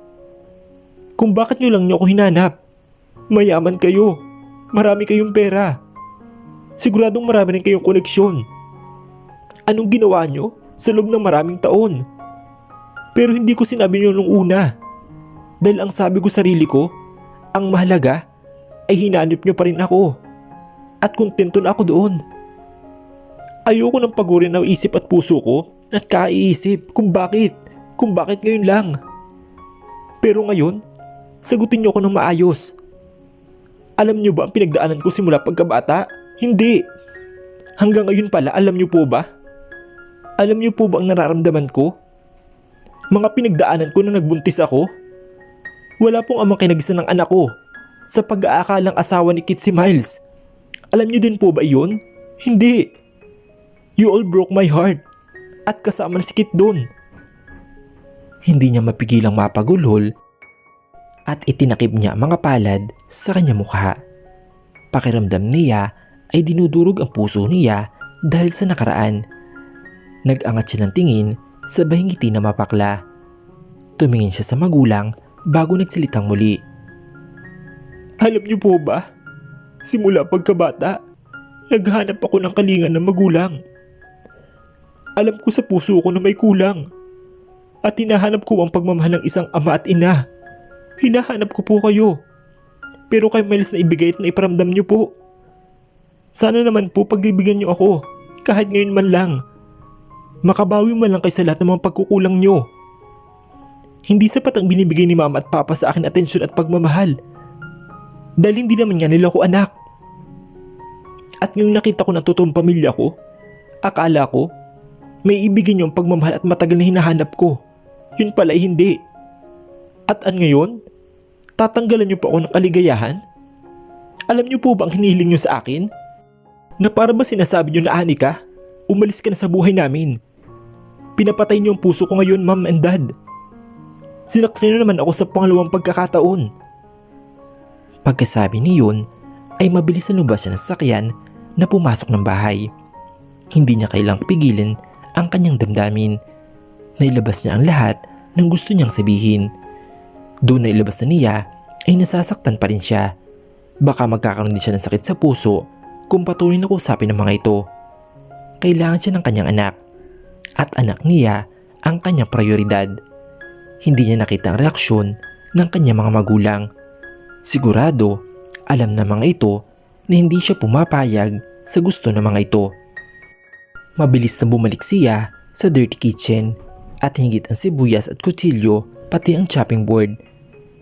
Kung bakit nyo lang nyo ako hinanap. Mayaman kayo. Marami kayong pera. Siguradong marami rin kayong koneksyon. Anong ginawa nyo sa loob ng maraming taon? Pero hindi ko sinabi nyo nung una. Dahil ang sabi ko sarili ko, ang mahalaga ay hinanap nyo pa rin ako. At kontento na ako doon. Ayoko ng pagurin ng isip at puso ko at kaiisip kung bakit ngayon lang. Pero ngayon, sagutin nyo ako ng maayos. Alam nyo ba ang pinagdaanan ko simula pagkabata? Hindi. Hanggang ngayon pala, alam nyo po ba? Alam nyo po ba ang nararamdaman ko? Mga pinagdaanan ko na nagbuntis ako? Wala pong amang kinagisa ng anak ko sa pag-aakalang asawa ni Kit si Miles. Alam nyo din po ba iyon? Hindi. You all broke my heart. At kasama na si Kit doon. Hindi niya mapigilang mapagulhol at itinakip niya ang mga palad sa kanyang mukha. Pakiramdam niya ay dinudurog ang puso niya dahil sa nakaraan. Nag-angat siya ng tingin sa bahingiti na mapakla. Tumingin siya sa magulang bago nagsalitang muli. Alam niyo po ba? Simula pagkabata, naghanap ako ng kalinga ng magulang. Alam ko sa puso ko na may kulang. At hinahanap ko ang pagmamahal ng isang ama at ina. Hinahanap ko po kayo. Pero kay Miles na ibigay at na iparamdam niyo po. Sana naman po pagbibigyan niyo ako, kahit ngayon man lang. Makabawi man lang kayo sa lahat ng mga pagkukulang niyo. Hindi sapat ang binibigay ni mama at papa sa akin atensyon at pagmamahal. Dahil hindi naman nga nila ko anak. At ngayong nakita ko ng totoong pamilya ko, akala ko, may ibigay niyo ang pagmamahal at matagal na hinahanap ko. Yun pala ay hindi. At ngayon, tatanggalan niyo pa ako ng kaligayahan? Alam niyo po ba ang hinihiling niyo sa akin? Na para ba sinasabi niyo na ani ka? Umalis ka na sa buhay namin. Pinapatay niyo ang puso ko ngayon, ma'am and dad. Sinaktan niyo naman ako sa pangalawang pagkakataon. Pagkasabi niyon ay mabilis na lumabas siya ng sasakyan na pumasok ng bahay. Hindi niya kailang pigilin ang kanyang damdamin. Nailabas niya ang lahat ng gusto niyang sabihin. Doon na ilabas na niya ay nasasaktan pa rin siya. Baka magkakaroon din siya ng sakit sa puso kung patuloy na kausapin ng mga ito. Kailangan siya ng kanyang anak at anak niya ang kanyang prioridad. Hindi niya nakita ang reaksyon ng kanyang mga magulang. Sigurado, alam ng mga ito na hindi siya pumapayag sa gusto ng mga ito. Mabilis na bumalik siya sa dirty kitchen at higit ang sibuyas at kutsilyo pati ang chopping board.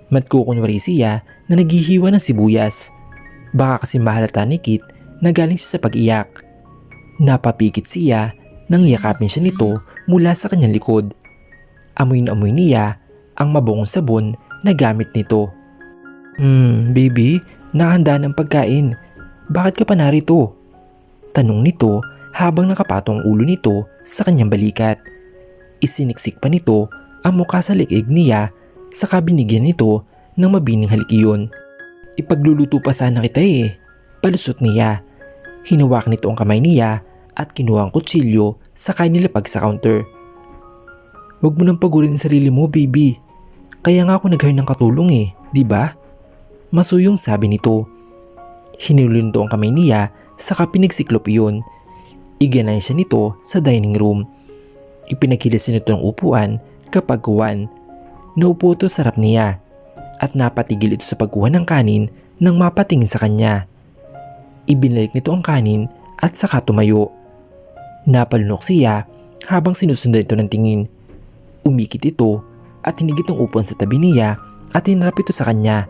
Magkukunwari siya na naghihiwa ng sibuyas. Baka kasi mahalata ni Kit na galing siya sa pag-iyak. Napapikit siya nang yakapin siya nito mula sa kanyang likod. Amoy na amoy niya ang mabungong sabon na gamit nito. Baby, nakahanda ng pagkain. Bakit ka pa narito? Tanong nito habang nakapatong ang ulo nito sa kanyang balikat. Isiniksik pa nito ang mukha sa liig niya saka binigyan nito ng mabining halikiyon. Ipagluluto pa sana kita palusot niya. Hinawak nito ang kamay niya at kinuha ang kutsilyo saka nilapag sa counter. Huwag mo nang pagurin ang sarili mo, baby. Kaya nga ako nag-hire ng katulong di ba? Masuyong sabi nito. Hinulun nito ang kamay niya saka pinagsiklop iyon. Iganay siya nito sa dining room. Ipinakilis nito ng upuan kapag kuwan. Naupo ito sa harap niya at napatigil ito sa pagkuha ng kanin nang mapatingin sa kanya. Ibinalik nito ang kanin at saka tumayo. Napalunok siya habang sinusundan ito ng tingin. Umikit ito at hinigit ang upuan sa tabi niya at hinarap ito sa kanya.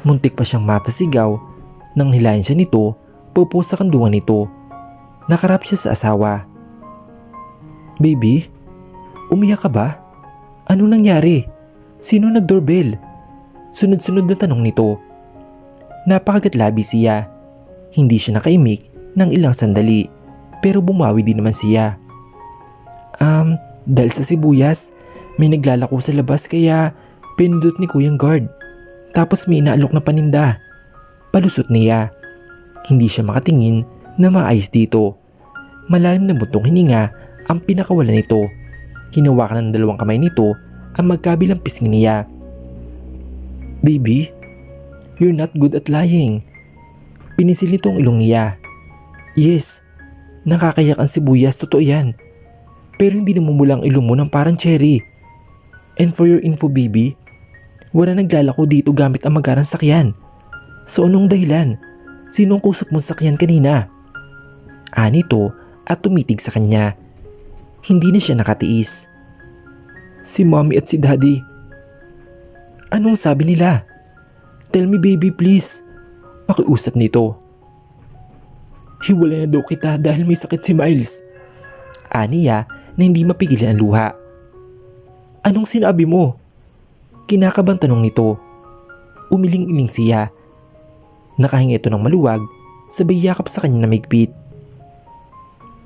Muntik pa siyang mapasigaw nang hilahin siya nito pupo sa kandungan nito. Nakarap siya sa asawa. Baby, umiyak ka ba? Anong nangyari? Sino nag-doorbell? Sunod-sunod na tanong nito. Napakagatlabi siya. Hindi siya nakaimik ng ilang sandali pero bumawi din naman siya. Dahil sa sibuyas, may naglalako sa labas kaya pinindot ni Kuyang guard. Tapos may inaalok na paninda. Palusot niya. Hindi siya makatingin na maayos dito. Malalim na butong hininga ang pinakawalan nito. Hinawakan ng dalawang kamay nito ang magkabilang pisngi niya. Baby, you're not good at lying. Pinisil nito ang ilong niya. Yes, nakakayak ang sibuyas, totoo yan. Pero hindi namumula ang ilong mo ng parang cherry. And for your info, baby, wala naglalako dito gamit ang magarang sakyan. So anong dahilan? Sinong kusot mong sakyan kanina? Anito at tumitig sa kanya. Hindi na siya nakatiis. Si mommy at si daddy. Anong sabi nila? Tell me, baby, please. Pakiusap nito. Hiwalay na daw kita dahil may sakit si Miles. Aniya na hindi mapigilan ang luha. Anong sinabi mo? Kinakabang tanong nito. Umiling-iling siya. Nakahinga ito ng maluwag, sabay yakap sa kanya na maigpit.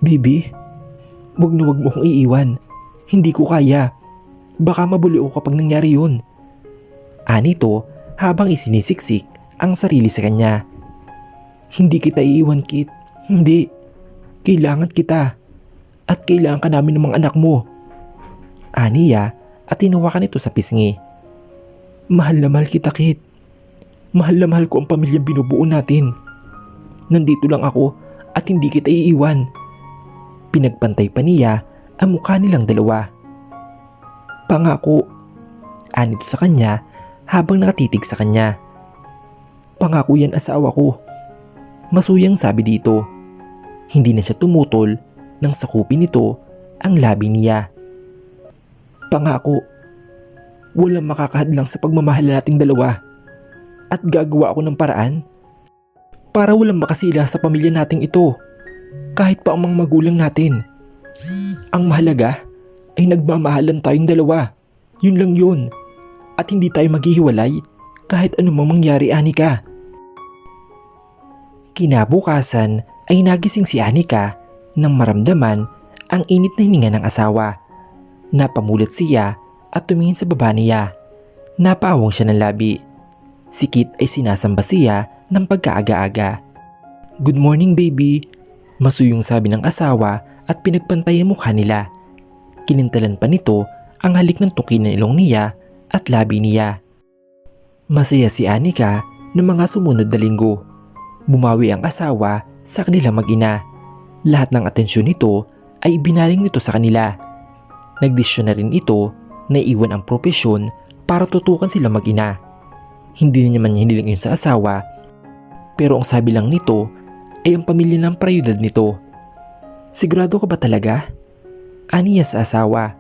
Baby, wag na wag mo akong iiwan. Hindi ko kaya. Baka mabuli ako kapag nangyari yun. Anito habang isinisiksik ang sarili sa kanya. Hindi kita iiwan, Kit. Hindi. Kailangan kita. At kailangan ka namin ng mga anak mo. Aniya at tinawakan ito sa pisngi. Mahal na mahal kita, Kit. Mahal na mahal ko ang pamilyang binubuo natin. Nandito lang ako at hindi kita iiwan. Pinagpantay pa niya ang mukha nilang dalawa. Pangako. Anito sa kanya habang nakatitig sa kanya. Pangako yan, asawa ko. Masuyang sabi dito. Hindi na siya tumutol nang sakupin nito ang labi niya. Pangako. Walang makakahadlang sa pagmamahal nating dalawa. At gagawa ako ng paraan para walang makasila sa pamilya nating ito. Kahit pa ang mga magulang natin. Ang mahalaga ay nagmamahalan tayong dalawa. Yun lang yun. At hindi tayo maghihiwalay kahit anumang mangyari, Anika. Kinabukasan ay nagising si Anika nang maramdaman ang init na hininga ng asawa. Napamulat siya at tumingin sa baba niya. Napaawang siya ng labi. Si Kit ay sinasamba siya ng pagkaaga-aga. "Good morning baby," masuyong sabi ng asawa at pinagpantay ang mukha nila. Kinintalan pa nito ang halik ng tuki ng ilong niya at labi niya. Masaya si Anika ng mga sumunod na linggo. Bumawi ang asawa sa kanila mag-ina. Lahat ng atensyon nito ay ibinaling nito sa kanila. Nagdesisyon na rin ito na iwan ang propesyon para tutukan sila mag-ina. Hindi na naman hiniling yun sa asawa, pero ang sabi lang nito ay ang pamilya ng prioridad nito. "Sigurado ka ba talaga?" aniya sa asawa.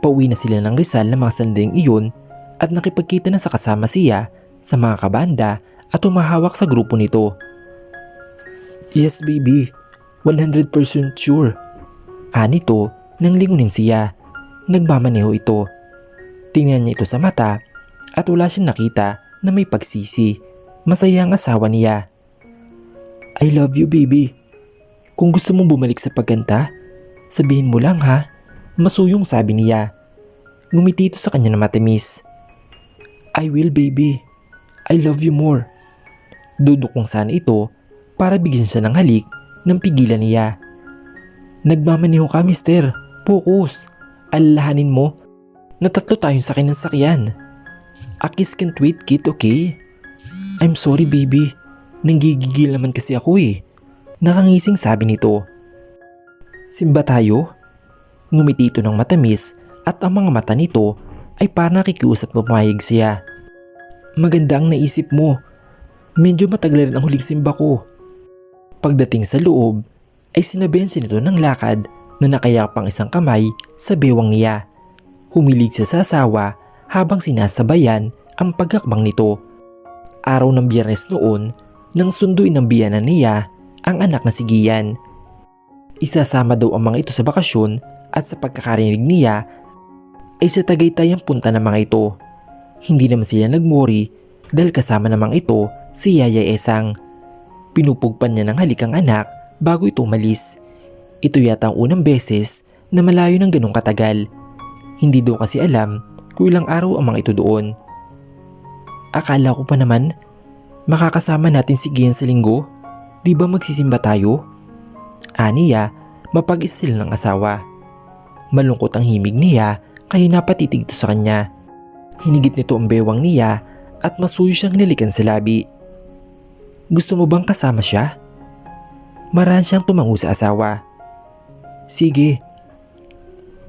Pauwi na sila ng Rizal ng mga sandaling iyon at nakipagkita na sa kasama siya sa mga kabanda at humahawak sa grupo nito. "Yes baby, 100% sure," anito nang lingunin siya. Nagmamaneho ito. Tingnan niya ito sa mata at wala siyang nakita na may pagsisi. Masaya ang asawa niya. "I love you baby. Kung gusto mong bumalik sa pagkanta, sabihin mo lang ha," masuyong sabi niya. Ngumiti ito sa kanya na matamis. "I will baby. I love you more." Dudukong sana ito para bigyan siya ng halik nang pigilan niya. "Nagmamaneho ka mister. Focus. Alalahanin mo na tatlo tayong sakay ng sakyan. A kiss can't wait kid, okay?" "I'm sorry baby. Nanggigigil naman kasi ako eh." Nakangising sabi nito. "Simba tayo?" Ngumiti ito ng matamis at ang mga mata nito ay parang nakikiusap na pumayag siya. "Maganda ang naisip mo. Medyo matagal rin ang huling simba ko." Pagdating sa loob ay sinabihan siya nito ng lakad na nakayak pang isang kamay sa bewang niya. Humilig siya sa asawa habang sinasabayan ang pagkakbang nito. Araw ng Biyernes noon nang sunduin ng biyanan niya ang anak na si Gian. Isasama daw ang mga ito sa bakasyon at sa pagkakarinig niya ay sa Tagaytay ang punta ng mga ito. Hindi naman sila nagmori dahil kasama namang ito si Yaya Esang. Pinupugpan niya ng halik ang anak bago ito umalis. Ito yata ang unang beses na malayo ng ganong katagal. Hindi daw kasi alam kung ilang araw ang mga ito doon. "Akala ko pa naman makakasama natin si Gian sa linggo. Di ba magsisimba tayo?" aniya, mapag-isa sila ng asawa. Malungkot ang himig niya kaya napatitig ito sa kanya. Hinigit nito ang bewang niya at masuyo siyang nilikan sa labi. "Gusto mo bang kasama siya?" Marahan siyang tumango sa asawa. "Sige.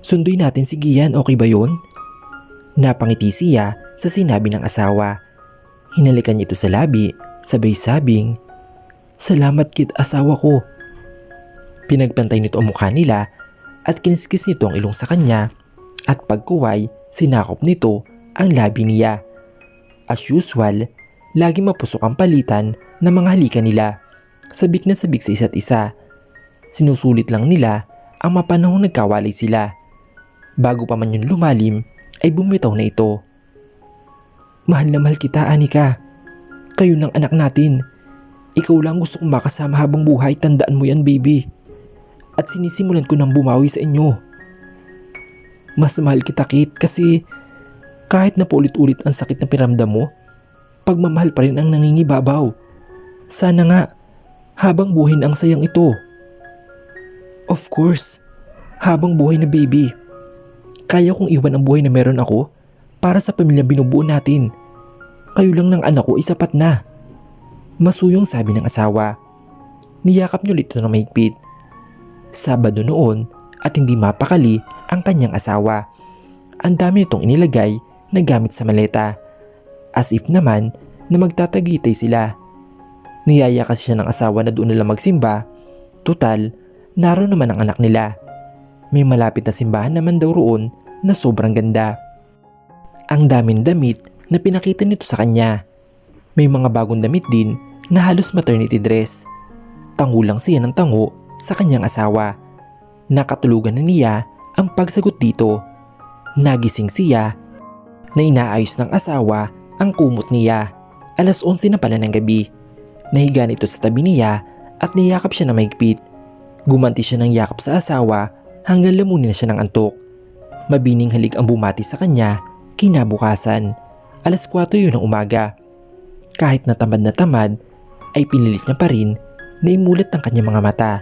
Sunduin natin si Gian, okay ba yun?" Napangiti siya sa sinabi ng asawa. Hinalikan niya ito sa labi, sabay sabing, "Salamat kid asawa ko." Pinagpantay nito ang mukha nila at kiniskis nito ang ilong sa kanya at pagkuway sinakop nito ang labi niya. As usual, lagi mapusok ang palitan ng mga halikan nila. Sabik na sabik sa isa't isa. Sinusulit lang nila ang mapanahong nagkawalay sila. Bago pa man yun lumalim, ay bumitaw na ito. "Mahal na mahal kita, Anika. Kayo ng anak natin. Ikaw lang gusto kong makasama habang buhay, tandaan mo yan baby. At sinisimulan ko nang bumawi sa inyo. Mas mahal kita Kate kasi kahit na paulit-ulit ang sakit na piramdam mo, pagmamahal pa rin ang nangingibabaw. Sana nga, habang buhay na ang sayang ito." "Of course, habang buhay na baby. Kaya kong iwan ang buhay na meron ako para sa pamilya binubuo natin. Kayo lang ng anak ko ay sapat na." Masuyong sabi ng asawa. Niyakap niyo ulit ito ng mahigpit. Sabado noon at hindi mapakali ang kanyang asawa. Ang dami nitong inilagay na gamit sa maleta. As if naman na magtatagitay sila. Niyaya kasi siya ng asawa na doon nila magsimba. Tutal, naroon naman ang anak nila. May malapit na simbahan naman daw roon na sobrang ganda. Ang daming damit na pinakita nito sa kanya. May mga bagong damit din na halos maternity dress. Tango lang siya ng tango sa kanyang asawa. Nakatulugan na niya ang pagsagot dito. Nagising siya na inaayos ng asawa ang kumot niya. 11:00 na pala ng gabi. Nahiga nito sa tabi niya at niyakap siya na mahigpit. Gumanti siya ng yakap sa asawa hanggang lamunin na siya ng antok. Mabining halik ang bumati sa kanya kinabukasan. 4:00 yun ng umaga. Kahit na tamad, ay pinilit niya pa rin na imulat ang kanyang mga mata.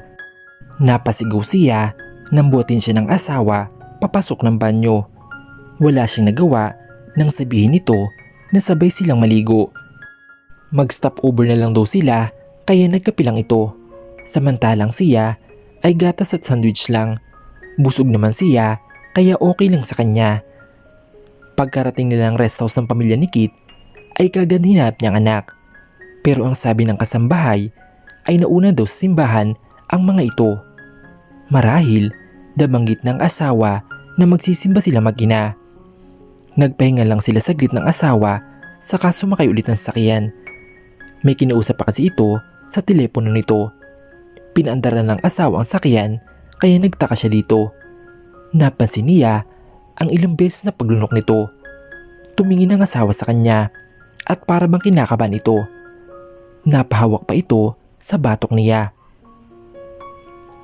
Napasigaw siya nang buhatin siya ng asawa papasok ng banyo. Wala siyang nagawa nang sabihin nito na sabay silang maligo. Mag-stop over na lang daw sila kaya nagkapilang ito. Samantalang siya ay gatas at sandwich lang. Busog naman siya kaya okay lang sa kanya. Pagkarating nila ng rest house ng pamilya ni Kit ay kagad hinanap niyang anak. Pero ang sabi ng kasambahay ay nauna daw sa simbahan ang mga ito. Marahil nabanggit ng asawa na magsisimba sila mag-ina. Nagpahinga lang sila saglit ng asawa saka sumakay ulit ng sasakyan. May kinausap pa kasi ito sa telepono nito. Pinaandar na ng asawa ang sakyan kaya nagtaka siya dito. Napansin niya ang ilang beses na paglunok nito. Tumingin ang asawa sa kanya at para bang kinakabahan ito. Napahawak pa ito sa batok niya.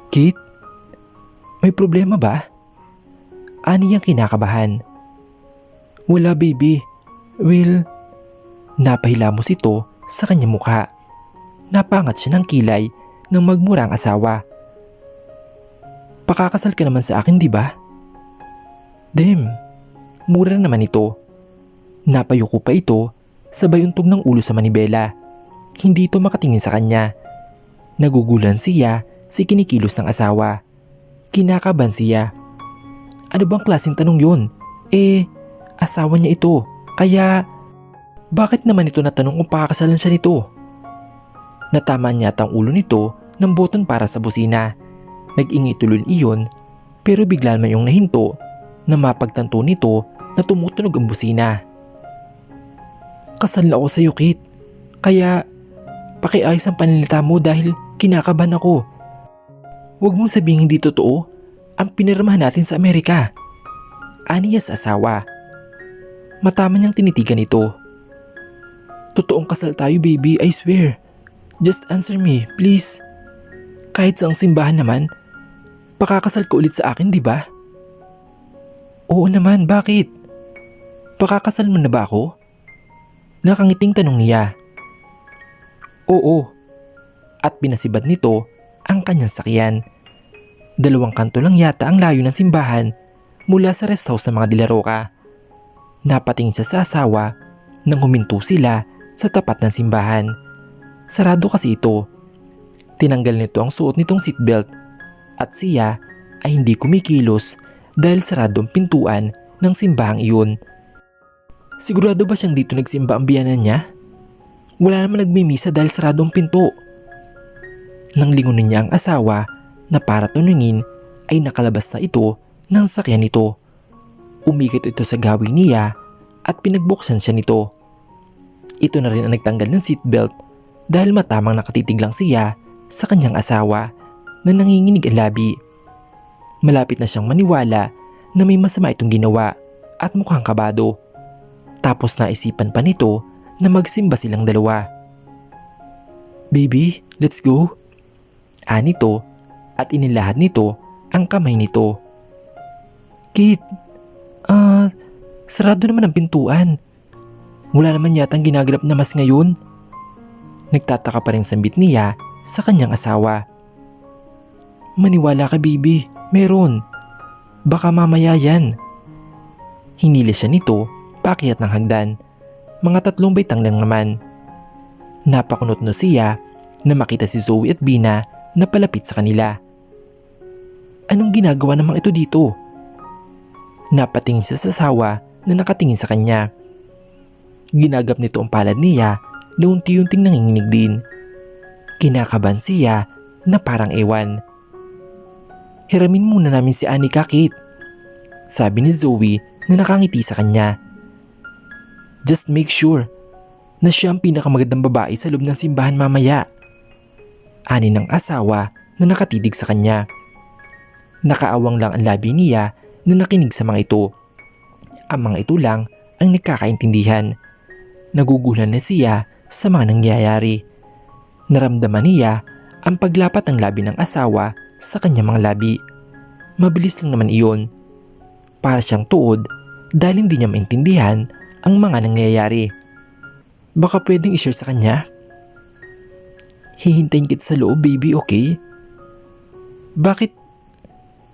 Kit, may problema ba? Ani ang kinakabahan. Wala baby. Will, napahilamos ito sa kanyang mukha. Napangat siya ng kilay nang magmura ang asawa. Pakakasal ka naman sa akin, di ba? Dem, mura naman ito. Napayuko pa ito sabay untog ng ulo sa manibela. Hindi ito makatingin sa kanya. Nagugulan siya sa kinikilos ng asawa. Kinakabahan siya. Ano bang klaseng tanong yun? Asawa niya ito. Kaya, bakit naman ito natanong kung pakakasalan siya nito? Natamaan yata ang ulo nito ng boton para sa busina. Nag-ingi tuloy iyon pero bigla naman yung nahinto na mapagtanto nito na tumutunog ang busina. Kasal na ako sa iyo, Kit. Kaya, pakiayos ang pananalita mo dahil kinakabahan ako. Huwag mong sabihin hindi totoo ang pinirmahan natin sa Amerika. Aniya sa asawa. Matama niyang tinitigan ito. Totoong kasal tayo, baby, I swear. Just answer me, please. Kahit sa ang simbahan naman, pakakasal ka ulit sa akin, di ba? Oo naman, bakit? Pakakasal mo na ba ako? Nakangiting tanong niya. Oo. At pinasibad nito ang kanyang sakyan. 2 kanto lang yata ang layo ng simbahan mula sa rest house ng mga Dilaroca. Napatingin siya sa asawa nang huminto sila sa tapat ng simbahan. Sarado kasi ito. Tinanggal nito ang suot nitong seatbelt at siya ay hindi kumikilos dahil sarado ang pintuan ng simbahang iyon. Sigurado ba siyang dito nagsimba ang biyanan niya? Wala naman nagmimisa dahil sarado ang pinto. Nang lingunin niya ang asawa na para tunungin ay nakalabas na ito ng sakyan nito. Umikot ito sa gawing niya at pinagbuksan siya nito. Ito na rin ang nagtanggal ng seatbelt dahil matamang nakatitig lang siya sa kanyang asawa na nanginginig ang labi. Malapit na siyang maniwala na may masama itong ginawa at mukhang kabado. Tapos naisipan pa nito na magsimba silang dalawa. Baby, let's go. Anito at inilahad nito ang kamay nito. Kit, sarado naman ang pintuan. Wala naman yatang ginaganap na mas ngayon. Nagtataka pa rin sambit niya sa kanyang asawa. Maniwala ka, baby, meron. Baka mamaya yan. Hinili siya nito paakyat ng hagdan. Mga 3 baitang lang naman. Napakunot no siya na makita si Zoe at Bina na palapit sa kanila. Anong ginagawa namang ito dito? Napatingin siya sa asawa na nakatingin sa kanya. Ginagap nito ang palad niya na unti-unting nanginginig din. Kinakabahan siya na parang ewan. Hiramin muna namin si Anika, Kit. Sabi ni Zoe na nakangiti sa kanya. Just make sure na siya ang pinakamagandang babae sa loob ng simbahan mamaya. Ani ng asawa na nakatidig sa kanya. Nakaawang lang ang labi niya na nakinig sa mga ito. Ang mga ito lang ang nagkakaintindihan. Nagugulan na siya sa mga nangyayari. Naramdaman niya ang paglapat ng labi ng asawa sa kanyang mga labi. Mabilis lang naman iyon. Para siyang tuod dahil hindi niya maintindihan ang mga nangyayari. Baka pwedeng i-share sa kanya? Hihintayin kita sa loob, baby, okay? Bakit?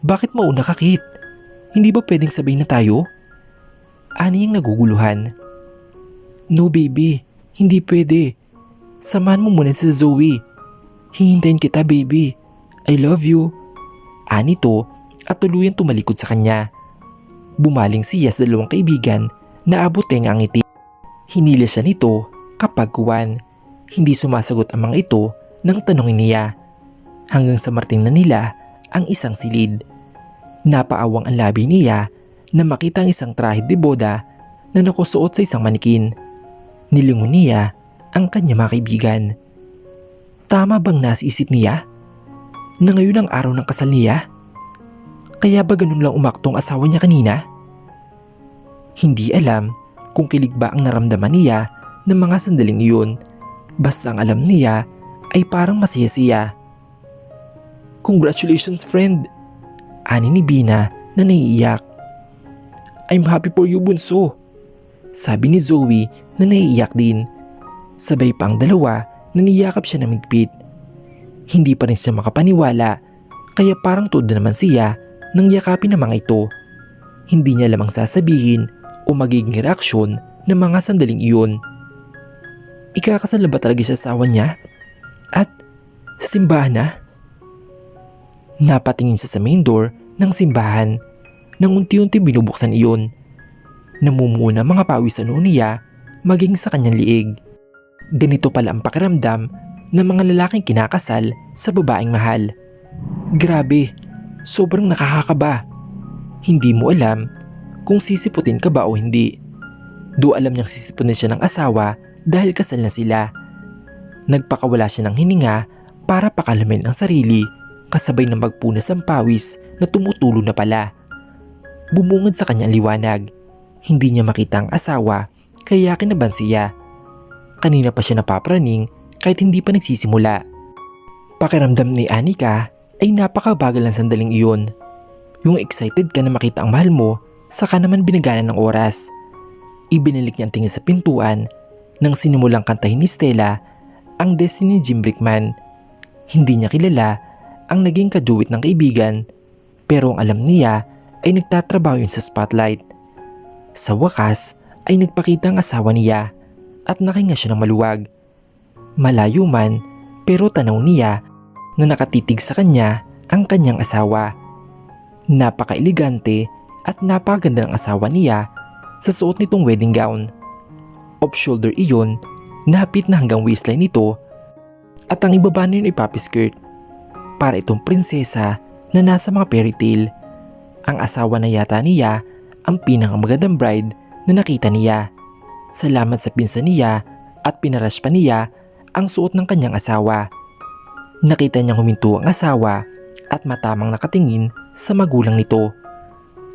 Bakit mauna ka, Kit? Hindi ba pwedeng sabay na tayo? Ani ang naguguluhan. No, baby. Hindi pwede. Samahan mo muna si Zoe. Hihintayin kita, baby. I love you. Ani to at tuluyang tumalikod sa kanya. Bumaling siya sa dalawang kaibigan na aboteng ang ngiti. Hinila siya nito kapag kuwan. Hindi sumasagot ang mga ito nang tanongin niya. Hanggang sa marting na nila ang isang silid. Napaawang ang labi niya na makita ang isang trahe de boda na nakusuot sa isang manikin. Nilingon niya ang kanya mga kaibigan. Tama bang nasa isip niya? Na ngayon ang araw ng kasal niya? Kaya ba ganun lang umaktong asawa niya kanina? Hindi alam kung kilig ba ang naramdaman niya ng mga sandaling iyon. Basta ang alam niya ay parang masaya siya. Congratulations, friend! Ani ni Bina na naiiyak. I'm happy for you, bunso. Sabi ni Zoe na naiiyak din. Sabay pa ang dalawa na niyakap siya na migpit. Hindi pa rin siya makapaniwala kaya parang tuod na naman siya nang yakapin ng mga ito. Hindi niya lamang sasabihin o magiging reaksyon ng mga sandaling iyon. Ikakasal na ba talaga sa asawa niya? At sa simbahan na? Napatingin siya sa main door ng simbahan nang unti-unti binubuksan iyon. Namumuo na mga pawis sa noo niya maging sa kanyang liig. Ganito pala ang pakiramdam ng mga lalaking kinakasal sa babaeng mahal. Grabe, sobrang nakakakaba. Hindi mo alam kung sisiputin ka ba o hindi. Do alam niyang sisiputin siya ng asawa dahil kasal na sila. Nagpakawala siya ng hininga para pakalamin ang sarili kasabay ng magpunas ang pawis na tumutulo na pala. Bumungad sa kanyang liwanag. Hindi niya makita ang asawa kaya kinaban siya. Kanina pa siya napapraning kahit hindi pa nagsisimula. Pakiramdam ni Anika ay napakabagal ng sandaling iyon. Yung excited ka na makita ang mahal mo, saka naman binagalan ng oras. Ibinalik niya ang tingin sa pintuan nang sinimulang kantahin ni Stella ang Destiny ni Jim Brickman. Hindi niya kilala ang naging kaduwit ng kaibigan pero ang alam niya ay nagtatrabaho yun sa spotlight. Sa wakas ay nagpakita ang asawa niya at nakinga siya ng maluwag. Malayo man pero tanaw niya na nakatitig sa kanya ang kanyang asawa. Napaka-elegante at napakaganda ng asawa niya sa suot nitong wedding gown. Off-shoulder iyon na hapit na hanggang waistline nito at ang ibaba na yun ay puppy skirt. Para itong prinsesa na nasa mga fairy tale. Ang asawa na yata niya ang pinakamagandang bride na nakita niya. Salamat sa pinsan niya at pinarush pa niya ang suot ng kanyang asawa. Nakita niyang huminto ang asawa at matamang nakatingin sa magulang nito.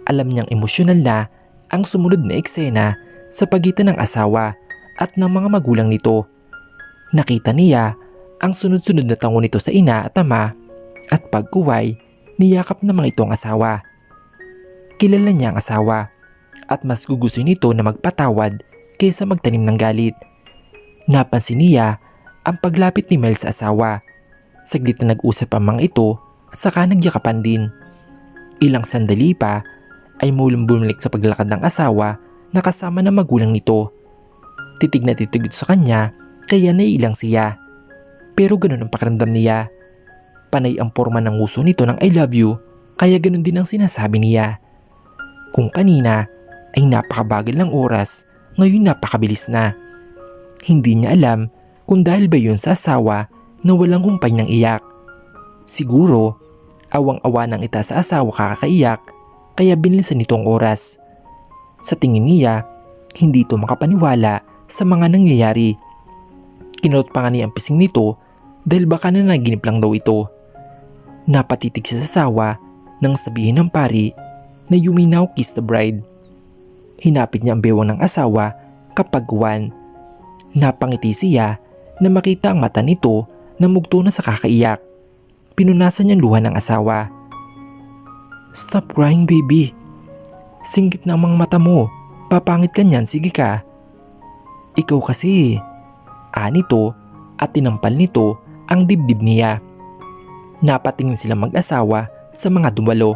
Alam niyang emosyonal na ang sumunod na eksena sa pagitan ng asawa at ng mga magulang nito. Nakita niya ang sunod-sunod na tango nito sa ina at ama at pagkuway, niyakap na mga itong asawa. Kilala niya ang asawa at mas gugusto nito na magpatawad kaysa magtanim ng galit. Napansin niya ang paglapit ni Mel sa asawa. Saglit na nag-usap ang mga ito at saka nagyakapan din. Ilang sandali pa ay muling bumalik sa paglalakad ng asawa na kasama ng magulang nito. Titig na titig sa kanya kaya naiilang siya. Pero ganun ang pakiramdam niya. Panay ang forma ng uso nito ng I love you kaya ganun din ang sinasabi niya. Kung kanina ay napakabagal ng oras, ngayon napakabilis na. Hindi niya alam kung dahil ba yun sa asawa na walang humpay ng iyak. Siguro, awang-awa ng ita sa asawa kakaiyak kaya binilisan nito ang oras. Sa tingin niya, hindi ito makapaniwala sa mga nangyayari. Kinulot pa nga niya ang pising nito dahil baka nanaginip lang daw ito. Napatitig siya sa asawa nang sabihin ng pari na you may now kiss the bride. Hinapit niya ang bewang ng asawa kapag guwan. Napangiti siya na makita ang mata nito na mugto na sa kakaiyak. Pinunasan niya ang luha ng asawa. Stop crying, baby. Singgit na ang mga mata mo. Papangit ka niyan, sige ka. Ikaw kasi. Nito at tinampal nito ang dibdib niya. Napatingin silang mag-asawa sa mga dumalo.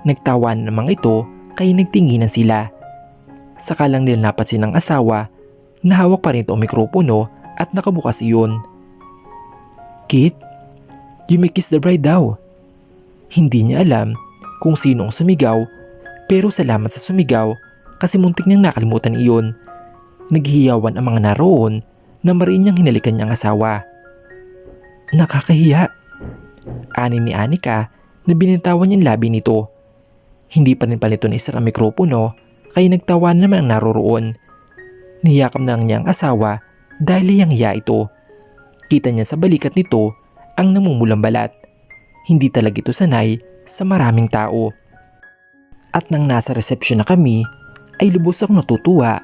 Nagtawanan naman ito kaya nagtinginan sila. Saka lang nila napansin ng asawa na hawak pa rin ito ang mikropono at nakabukas iyon. "Kit, you may kiss the bride daw." Hindi niya alam kung sino ang sumigaw, pero salamat sa sumigaw kasi muntik niyang nakalimutan iyon. Naghihiyawan ang mga naroon na mariin niyang hinalikan niyang asawa. "Nakakahiya," ani ni Anika na binitawan niyang labi nito. Hindi pa rin pala ito naisara ang mikropono kaya nagtawa naman ang naroroon. Niyakap na lang niya ang asawa dahil hiyang-hiya ito. Kita niya sa balikat nito ang namumulang balat. Hindi talaga ito sanay sa maraming tao. At nang nasa resepsyon na kami, ay lubos akong natutuwa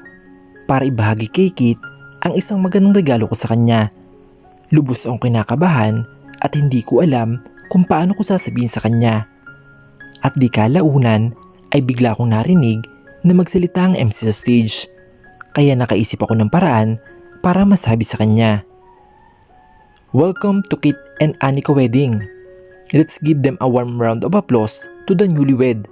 para ibahagi kay Kit ang isang magandang regalo ko sa kanya. Lubos akong kinakabahan at hindi ko alam kung paano ko sasabihin sa kanya. At di kalaunan ay bigla akong narinig na magsalita ang MC sa stage. Kaya nakaisip ako ng paraan para masabi sa kanya. "Welcome to Kit and Anika wedding. Let's give them a warm round of applause to the newlywed."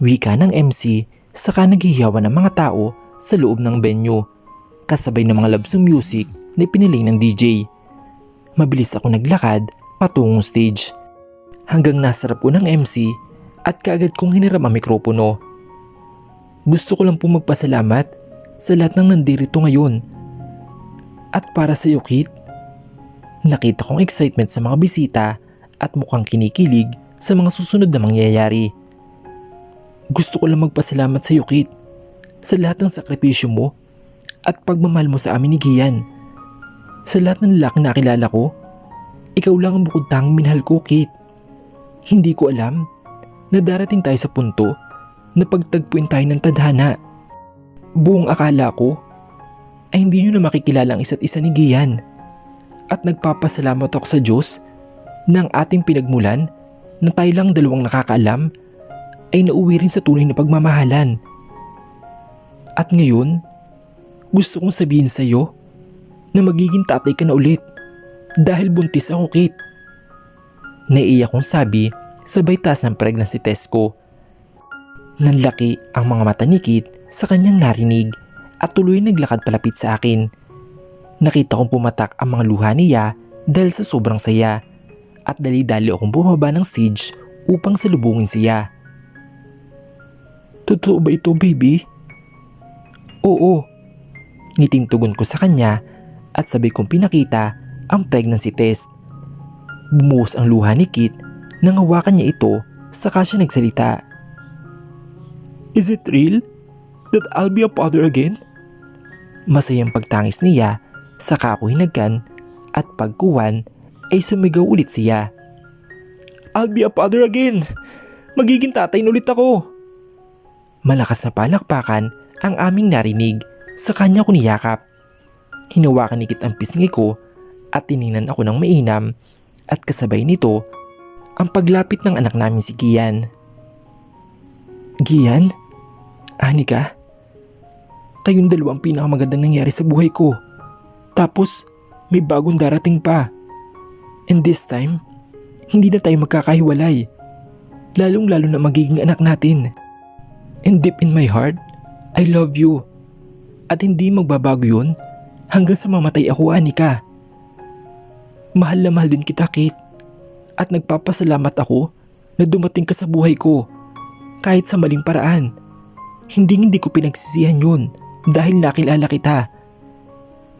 Wika ng MC saka naghihiyawan ng mga tao sa loob ng venue. Kasabay ng mga love song music na pinili ng DJ. Mabilis ako naglakad patungong stage. Hanggang nasa harap ko ng MC at kaagad kong hiniram ang mikropono. Gusto ko lang po magpasalamat sa lahat ng nandirito ngayon. At para sa iyo, Kit, nakita kong excitement sa mga bisita at mukhang kinikilig sa mga susunod na mangyayari. Gusto ko lang magpasalamat sa iyo, Kit, sa lahat ng sakripisyo mo at pagmamahal mo sa amin ni Gian. Sa lahat ng lalaki na kilala ko, ikaw lang ang bukod tanging minahal ko, Kit. Hindi ko alam na darating tayo sa punto na pagtagpuin tayo ng tadhana. Buong akala ko ay hindi nyo na makikilala ang isa't isa ni Gian. At nagpapasalamat ako sa Diyos na ang ating pinagmulan na tayo lang dalawang nakakaalam ay nauwi rin sa tunay na pagmamahalan. At ngayon, gusto kong sabihin sa iyo na magiging tatay ka na ulit dahil buntis ako, Kit. Naiiyak kong sabi sabay taas ng pregnancy test ko. Nanlaki ang mga mata ni Kit sa kanyang narinig at tuloy naglakad palapit sa akin. Nakita kong pumatak ang mga luha niya dahil sa sobrang saya at dali-dali akong bumaba ng stage upang salubungin siya. "Totoo ba ito, baby?" "Oo." Ngiting tugon ko sa kanya at sabay kong pinakita ang pregnancy test. Bumuhos ang luha ni Kit nang hawakan niya ito saka siya nagsalita. "Is it real that I'll be a father again?" Masayang pagtangis niya saka ako hinagkan at pagkuwan ay sumigaw ulit siya. "I'll be a father again! Magiging tatay na ulit ako!" Malakas na palakpakan ang aming narinig sa kanya ko niyakap. Hinawakan ni Kit ang pisngi ko at tiningnan ako ng mainam at kasabay nito ang paglapit ng anak namin si Gian. "Gian? Anika? Kayong dalawa ang pinakamagandang nangyari sa buhay ko. Tapos may bagong darating pa. And this time, hindi na tayo magkakahiwalay. Lalong-lalo na magiging anak natin. And deep in my heart, I love you. At hindi magbabago yun hanggang sa mamatay ako, Anika. Mahal na mahal din kita, Kate. At nagpapasalamat ako na dumating ka sa buhay ko. Kahit sa maling paraan. Hindi ko pinagsisihan yun dahil nakilala kita."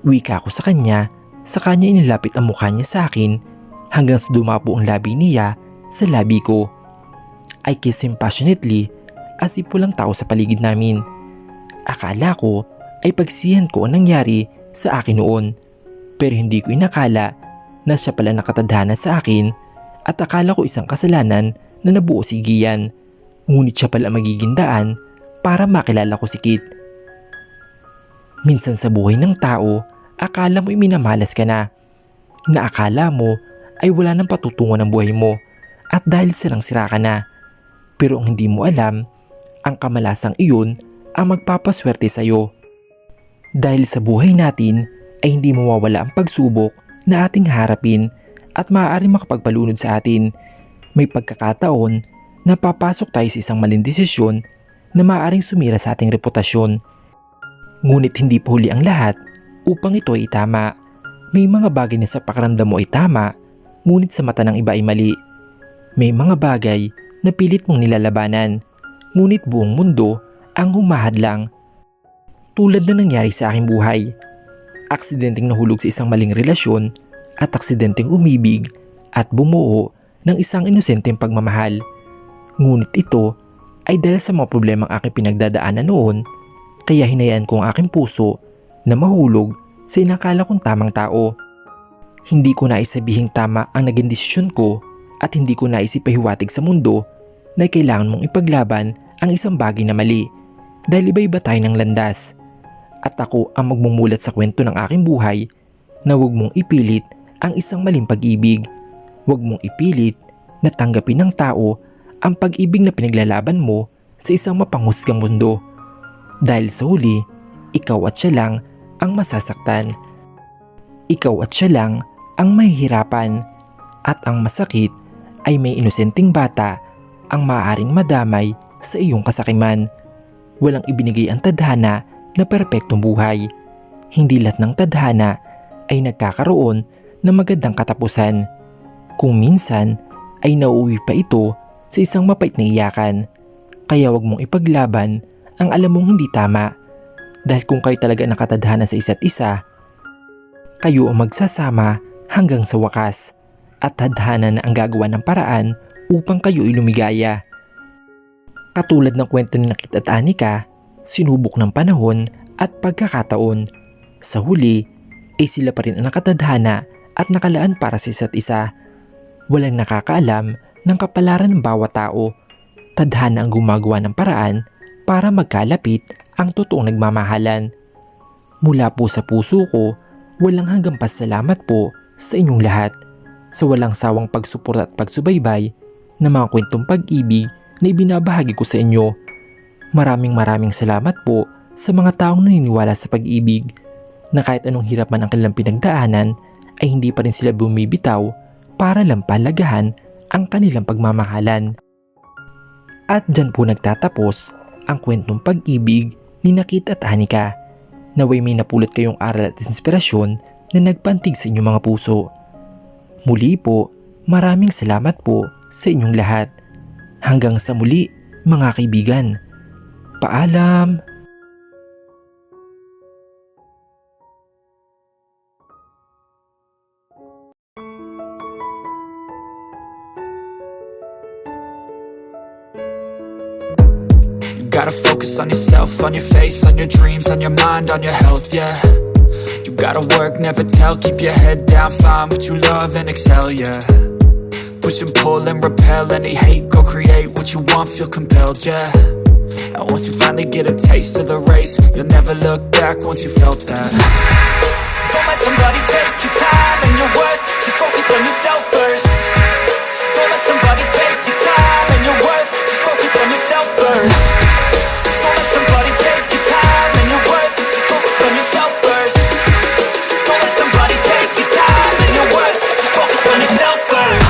Wika ko sa kanya inilapit ang mukha niya sa akin hanggang sa dumapo ang labi niya sa labi ko. I kissed him passionately as if walang tao sa paligid namin. Akala ko ay pagsihan ko ang nangyari sa akin noon, pero hindi ko inakala na siya pala nakatadhana sa akin at akala ko isang kasalanan na nabuo si Gian, ngunit siya pala magiging daan para makilala ko si Kit. Minsan sa buhay ng tao, akala mo iminamalas ka na akala mo ay wala nang patutunguhan ng buhay mo at dahil sirang-sira ka na. Pero ang hindi mo alam, ang kamalasang iyon ang magpapaswerte sa iyo. Dahil sa buhay natin ay hindi mawawala ang pagsubok na ating harapin at maaaring makapagpalunod sa atin. May pagkakataon na papasok tayo sa isang maling desisyon na maaaring sumira sa ating reputasyon. Ngunit hindi pa huli ang lahat upang ito ay tama. May mga bagay na sa pakiramdam mo ay tama, ngunit sa mata ng iba ay mali. May mga bagay na pilit mong nilalabanan, ngunit buong mundo ang humahadlang. Tulad na nangyari sa aking buhay. Aksidenteng nahulog sa isang maling relasyon at aksidenteng umibig at bumuo ng isang inosenteng pagmamahal. Ngunit ito ay dahil sa mga problemang aking pinagdadaanan noon, kaya hinayaan ko ang aking puso na mahulog sa inakala kong tamang tao. Hindi ko naisabihing tama ang naging desisyon ko at hindi ko naisipahiwatig sa mundo na kailangan mong ipaglaban ang isang bagay na mali dahil iba-iba tayo ng landas. At ako ang magmumulat sa kwento ng aking buhay na huwag mong ipilit ang isang maling pag-ibig. Huwag mong ipilit na tanggapin ng tao ang pag-ibig na pinaglalaban mo sa isang mapanghusgang mundo. Dahil sa huli, ikaw at siya lang ang masasaktan. Ikaw at siya lang ang mahihirapan. At ang masakit ay may inosenteng bata ang maaaring madamay sa iyong kasakiman. Walang ibinigay ang tadhana na perpektong buhay. Hindi lahat ng tadhana ay nagkakaroon ng magandang katapusan. Kung minsan ay nauuwi pa ito sa isang mapait na iyakan. Kaya wag mong ipaglaban ang alam mong hindi tama. Dahil kung kayo talaga nakatadhana sa isa't isa, kayo ang magsasama hanggang sa wakas. At tadhana na ang gagawa ng paraan upang kayo ay lumigaya. Katulad ng kwento ni Nakit at Anika, sinubok ng panahon at pagkakataon. Sa huli, ay sila pa rin ang nakatadhana at nakalaan para sa isa't isa. Walang nakakaalam ng kapalaran ng bawat tao. Tadhana ang gumagawa ng paraan para magkalapit ang totoong nagmamahalan. Mula po sa puso ko, walang hanggang pasalamat po sa inyong lahat sa walang sawang pagsuporta at pagsubaybay na mga kwentong pag-ibig na ibinabahagi ko sa inyo. Maraming salamat po sa mga taong naniniwala sa pag-ibig na kahit anong hirap man ang kanilang pinagdaanan ay hindi pa rin sila bumibitaw para lang palagahan ang kanilang pagmamahalan. At dyan po nagtatapos ang kwentong pag-ibig ni Nakit at Anika. Naway may napulot kayong aral at inspirasyon na nagpantig sa inyong mga puso. Muli po, maraming salamat po sa inyong lahat. Hanggang sa muli, mga kaibigan. Paalam! You gotta focus on yourself, on your faith, on your dreams, on your mind, on your health, yeah. You gotta work, never tell, keep your head down, find what you love and excel, yeah. Push and pull and repel any hate, go create what you want, feel compelled, yeah. And once you finally get a taste of the race, you'll never look back once you felt that. Don't let somebody take your time and your worth, just focus on yourself first. Don't let somebody take your time and your worth, just focus on yourself first. Don't let somebody take your time and your worth, just focus on yourself first. Don't let somebody take your time and your worth, just focus on yourself first.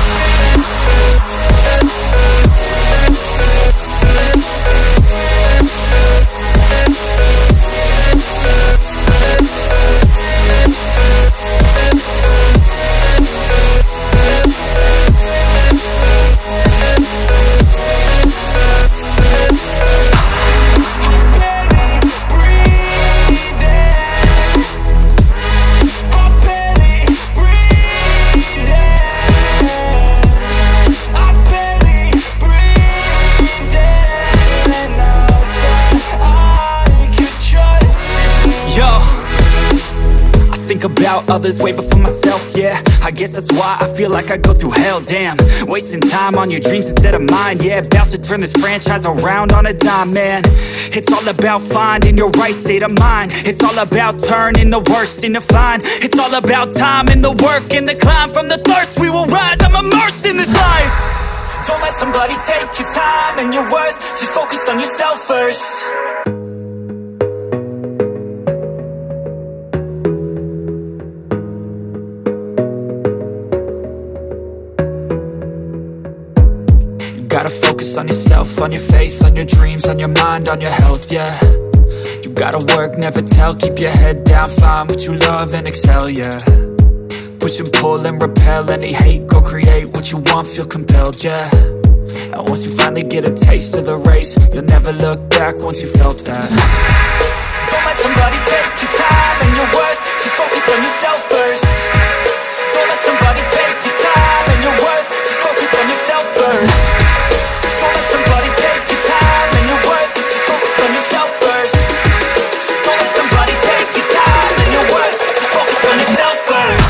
About others way before myself, yeah. I guess that's why I feel like I go through hell, damn. Wasting time on your dreams instead of mine, yeah. About to turn this franchise around on a dime, man. It's all about finding your right state of mind. It's all about turning the worst into fine. It's all about time and the work and the climb. From the thirst we will rise, I'm immersed in this life. Don't let somebody take your time and your worth, just focus on yourself first. gotta focus on yourself, on your faith, on your dreams, on your mind, on your health, yeah. You gotta work, never tell, keep your head down, find what you love and excel, yeah. Push and pull and repel any hate, go create what you want, feel compelled, yeah. And once you finally get a taste of the race, you'll never look back once you felt that. Don't let somebody take your time and your worth, just focus on yourself first. Don't let somebody take your time and your worth, just focus on yourself first. Don't let somebody take your time and your worth, just focus on yourself first. Don't let somebody take your time and your worth, just focus on yourself first.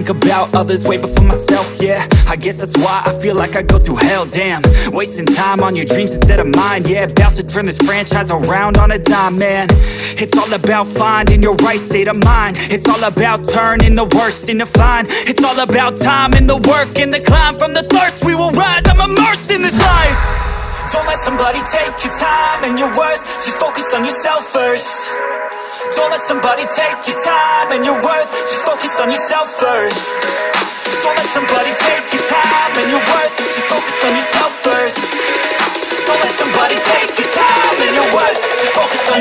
About others way before myself, yeah. I guess that's why I feel like I go through hell, damn. Wasting time on your dreams instead of mine, yeah. About to turn this franchise around on a dime, man. It's all about finding your right state of mind. It's all about turning the worst into fine. It's all about time and the work and the climb. From the thirst we will rise, I'm immersed in this life. Don't let somebody take your time and your worth, just focus on yourself first. Don't let somebody take your time and your worth, just focus on yourself first. Don't let somebody take your time and your worth, just focus on yourself first. Don't let somebody take your time and your worth, just focus on